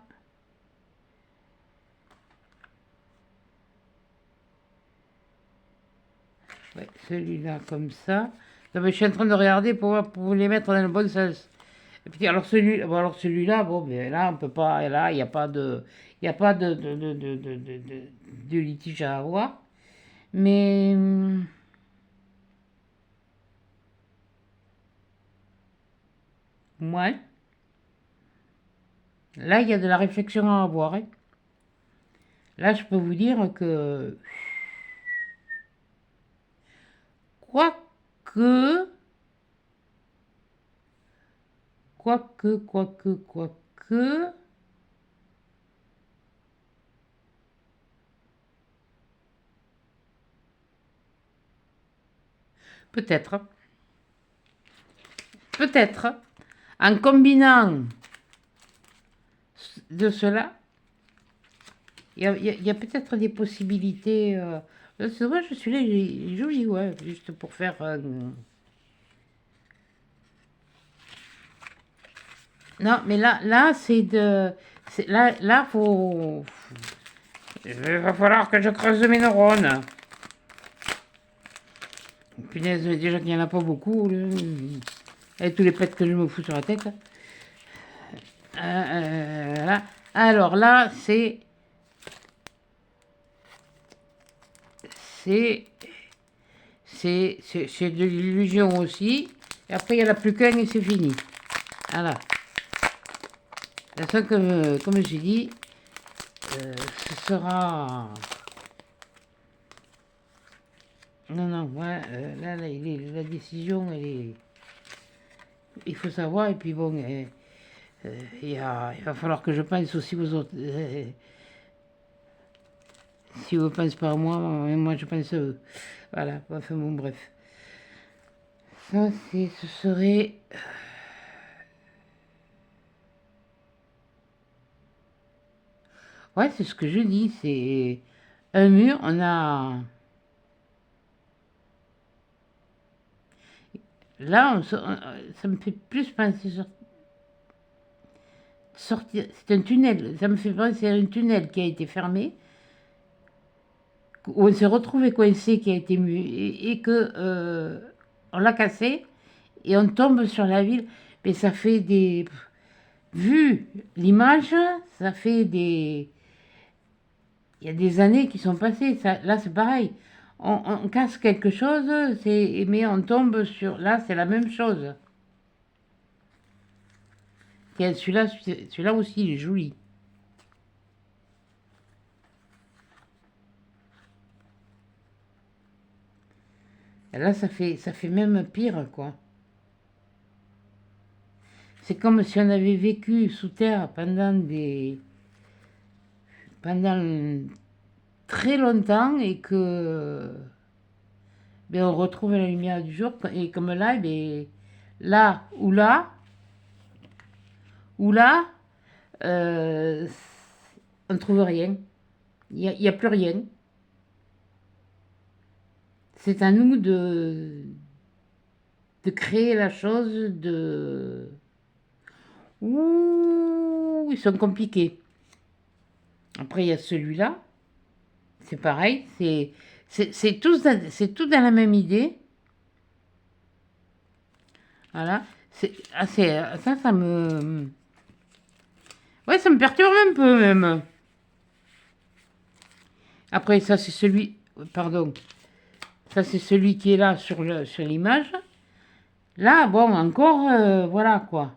Ouais, celui-là comme ça. Non, mais je suis en train de regarder pour les mettre dans le bon sens. Et puis alors celui-là, bon, ben là on peut pas, et là il n'y a pas il y a pas de litige à avoir. Mais ouais, là il y a de la réflexion à avoir, hein. Là je peux vous dire que quoique, quoique, peut-être, peut-être, en combinant de cela, il y a peut-être des possibilités. C'est vrai, je suis là, j'ai joli, ouais, juste pour faire. Non, mais là, là, là, Il va falloir que je creuse mes neurones. Punaise, déjà qu'il n'y en a pas beaucoup. Avec tous les pets que je me fous sur la tête. Là. Alors là, c'est de l'illusion aussi. Et après, il n'y en a plus qu'un et c'est fini. Voilà. La seule, comme j'ai dit, ce sera... Non, non, ouais, là, la décision, il faut savoir. Et puis bon, il va falloir que je pense aussi aux autres. Si vous ne pensez pas à moi, moi je pense à eux. Voilà, enfin bon, bref. Ça, ce serait... Ouais, c'est ce que je dis, c'est un mur, on a... Là, ça me fait plus penser sortir... C'est un tunnel, ça me fait penser à un tunnel qui a été fermé, où on s'est retrouvé coincé, qui a été mu, et que on l'a cassé, et on tombe sur la ville, mais ça fait des... Vu l'image, ça fait des... Il y a des années qui sont passées. Ça, là, c'est pareil. On casse quelque chose, mais on tombe sur... Là, c'est la même chose. Celui-là aussi, il est joli. Et là, ça fait même pire, quoi. C'est comme si on avait vécu sous terre pendant très longtemps et que ben, on retrouve la lumière du jour. Et comme là, ben, là ou là, euh, on ne trouve rien. Il n'y a plus rien. C'est à nous de créer la chose, de... Ouh, ils sont compliqués. Après, il y a celui-là. C'est pareil. C'est tout dans la même idée. Voilà. Ça me... Ouais, ça me perturbe un peu, même. Après, ça, c'est celui... Pardon. Ça, c'est celui qui est là sur l'image. Là, bon, encore, voilà, quoi.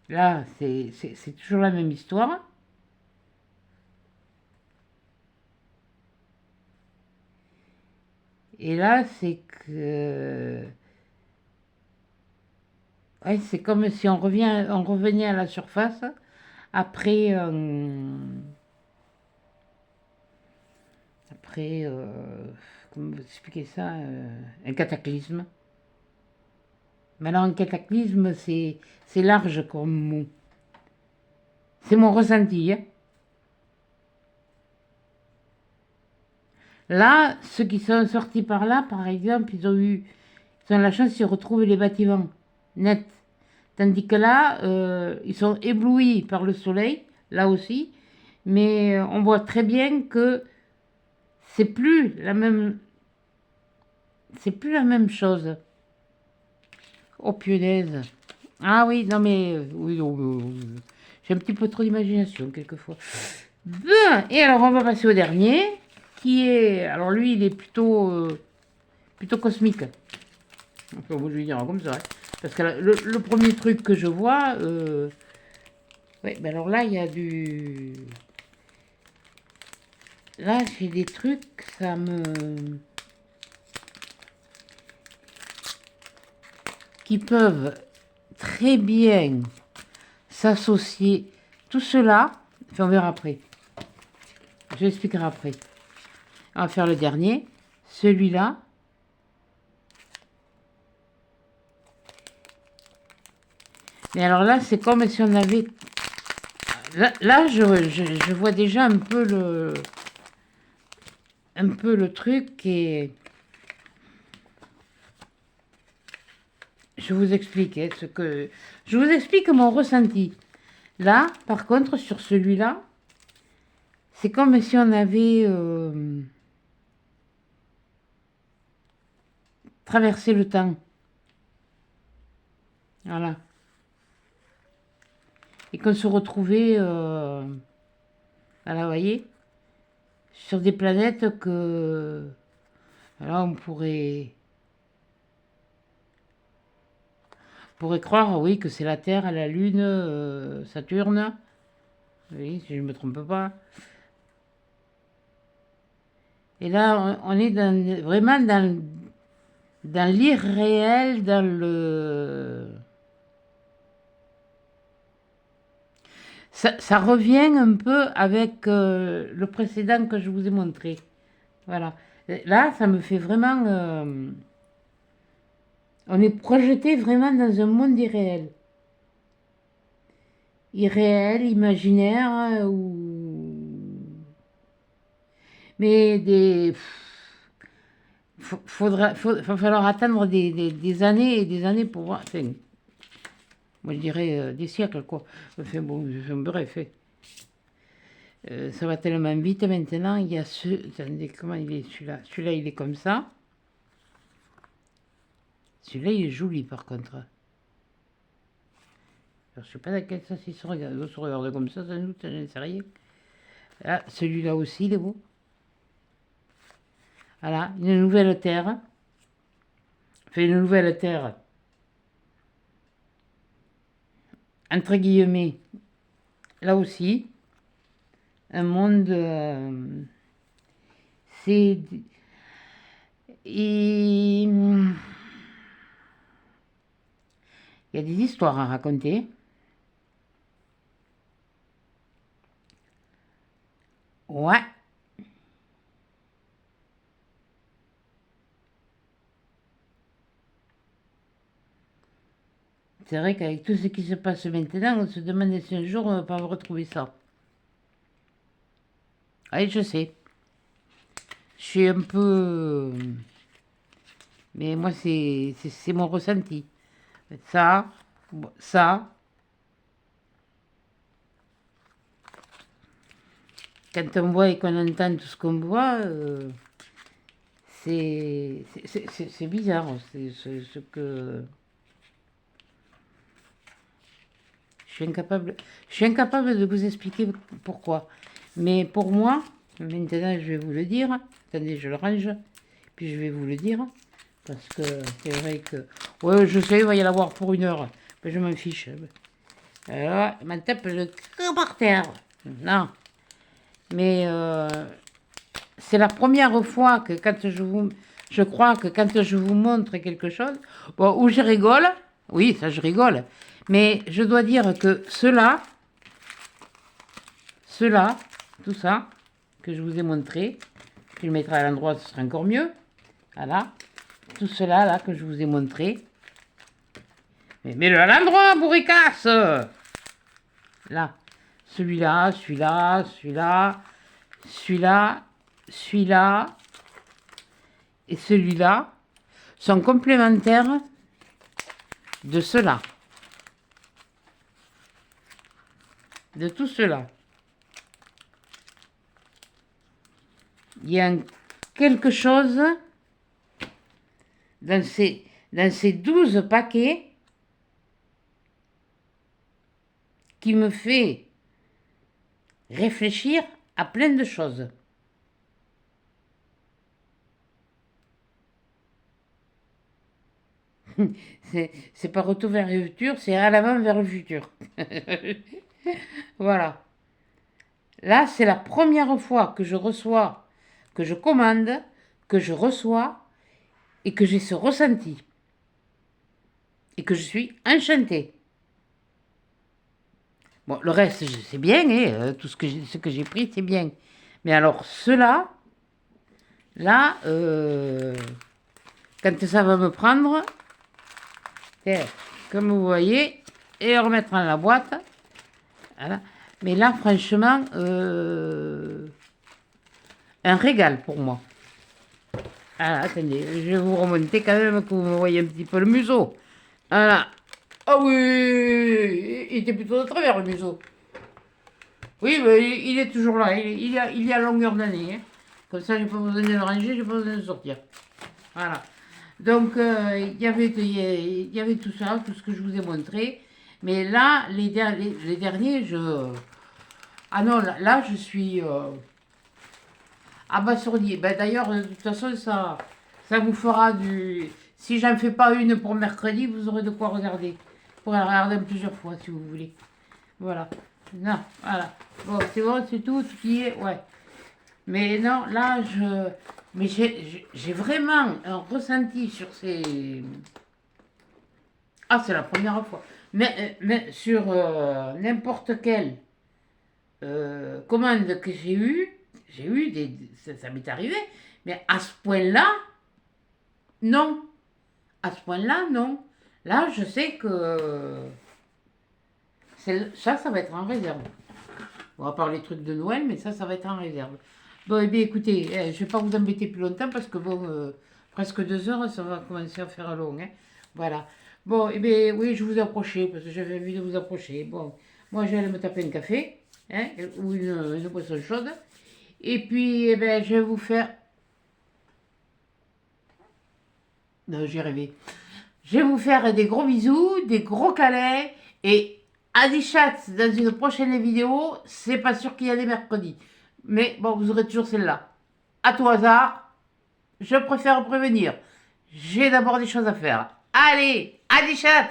Là, c'est toujours la même histoire. Et là, c'est que... Ouais, c'est comme si on revenait à la surface après... après... comment vous expliquer ça un cataclysme. Maintenant, un cataclysme, c'est large comme mot. C'est mon ressenti, hein. Là, ceux qui sont sortis par là, par exemple, ils ont la chance de retrouver les bâtiments nets. Tandis que là, ils sont éblouis par le soleil, là aussi, mais on voit très bien que c'est plus la même, c'est plus la même chose. Oh punaise. Ah oui, non mais oui, j'ai un petit peu trop d'imagination quelquefois. Bien, et alors on va passer au dernier, qui est, alors lui, il est plutôt cosmique. Enfin, moi, je vais dire comme ça, hein. Parce que le premier truc que je vois, ouais, ben alors là, il y a du... Là, j'ai des trucs, ça me... qui peuvent très bien s'associer. Tout cela, enfin, on verra après. Je l'expliquerai après. On va faire le dernier. Celui-là. Mais alors là, c'est comme si on avait... Là, je vois déjà un peu le truc et... Je vous explique, hein, je vous explique mon ressenti. Là, par contre, sur celui-là, c'est comme si on avait traversé le temps. Voilà. Et qu'on se retrouvait, voilà, vous voyez, sur des planètes que, là, pourrait croire, oui, que c'est la Terre, la Lune, Saturne. Oui, si je ne me trompe pas. Et là, on est vraiment dans l'irréel, dans le... Ça revient un peu avec le précédent que je vous ai montré. Voilà. Là, ça me fait vraiment... on est projeté vraiment dans un monde irréel. Irréel, imaginaire, mais va falloir attendre des années et des années pour voir. Enfin, moi je dirais des siècles, quoi. Enfin, bon, bref. Ça va tellement vite maintenant. Il y a ce. Attendez, comment il est celui-là? Celui-là, il est comme ça. Celui-là, il est joli par contre. Alors, je sais pas dans quel sens il se regarde. Il se regarde comme ça, sans doute, je ne sais rien. Ah, celui-là aussi, il est beau. Voilà, une nouvelle terre. Enfin, une nouvelle terre. Entre guillemets. Là aussi. Un monde. C'est. Il y a des histoires à raconter. Ouais. C'est vrai qu'avec tout ce qui se passe maintenant, on se demande si un jour on va pas retrouver ça. Oui, je sais. Je suis un peu... Mais moi, c'est mon ressenti. Ça, ça, quand on voit et qu'on entend tout ce qu'on voit, c'est bizarre. C'est ce que... Je suis incapable de vous expliquer pourquoi. Mais pour moi, maintenant je vais vous le dire. Attendez, je le range. Puis je vais vous le dire. Parce que c'est vrai que... Ouais, je sais, il va y en avoir pour 1 heure. Mais je m'en fiche. Alors, il m'en tape le cul par terre. Non. Mais c'est la première fois que quand je vous... Je crois que quand je vous montre quelque chose, bon, où je rigole, oui, ça je rigole, mais je dois dire que cela, tout ça, que je vous ai montré, je le mettrai à l'endroit, ce sera encore mieux, voilà, tout cela là que je vous ai montré, mais mets-le à l'endroit, bourricasse, là, celui-là, celui-là, celui-là, celui-là, celui-là, et celui-là sont complémentaires de cela. De tout cela. Il y a quelque chose dans ces 12 paquets qui me fait réfléchir à plein de choses. C'est pas retour vers le futur, c'est à l'avant vers le futur. Voilà. Là, c'est la première fois que je reçois, que je commande, que je reçois et que j'ai ce ressenti. Et que je suis enchantée. Bon, le reste, c'est bien, hein, tout ce que j'ai pris, c'est bien. Mais alors, cela, là, quand ça va me prendre, comme vous voyez, et remettre dans la boîte. Voilà. Mais là, franchement, un régal pour moi. Voilà, attendez, je vais vous remonter quand même, que vous me voyez un petit peu le museau. Voilà. Ah oui, il était plutôt de travers le museau. Oui, mais il est toujours là. Il est à longueur d'année, hein. Comme ça, j'ai pas besoin de le ranger, j'ai pas besoin de le sortir. Voilà. Donc, il y avait tout ça, tout ce que je vous ai montré. Mais là, les derniers, ah non, là, je suis abasourdi. Ben, d'ailleurs, de toute façon, ça vous fera du... Si j'en fais pas une pour mercredi, vous aurez de quoi regarder. Vous pourrez la regarder plusieurs fois, si vous voulez. Voilà. Non, voilà. Bon, c'est tout ce qui est... Ouais. Mais non, là, mais j'ai vraiment un ressenti sur ces... Ah, c'est la première fois. Mais sur n'importe quelle commande que j'ai eu ça m'est arrivé. Mais à ce point-là, non. À ce point-là, non. Là, je sais que ça va être en réserve. On va parler trucs de Noël, mais ça va être en réserve. Bon, eh bien, écoutez, je ne vais pas vous embêter plus longtemps parce que, bon, presque 2 heures, ça va commencer à faire long, hein. Voilà. Bon, eh bien, oui, je vous approchais parce que j'avais envie de vous approcher. Bon, moi, j'allais me taper un café, hein, ou une boisson chaude. Et puis, eh bien, je vais vous faire... Non, j'ai rêvé. Je vais vous faire des gros bisous, des gros câlins et à des chats dans une prochaine vidéo. C'est pas sûr qu'il y a des mercredis. Mais bon, vous aurez toujours celle-là. À tout hasard, je préfère prévenir. J'ai d'abord des choses à faire. Allez, à des chats!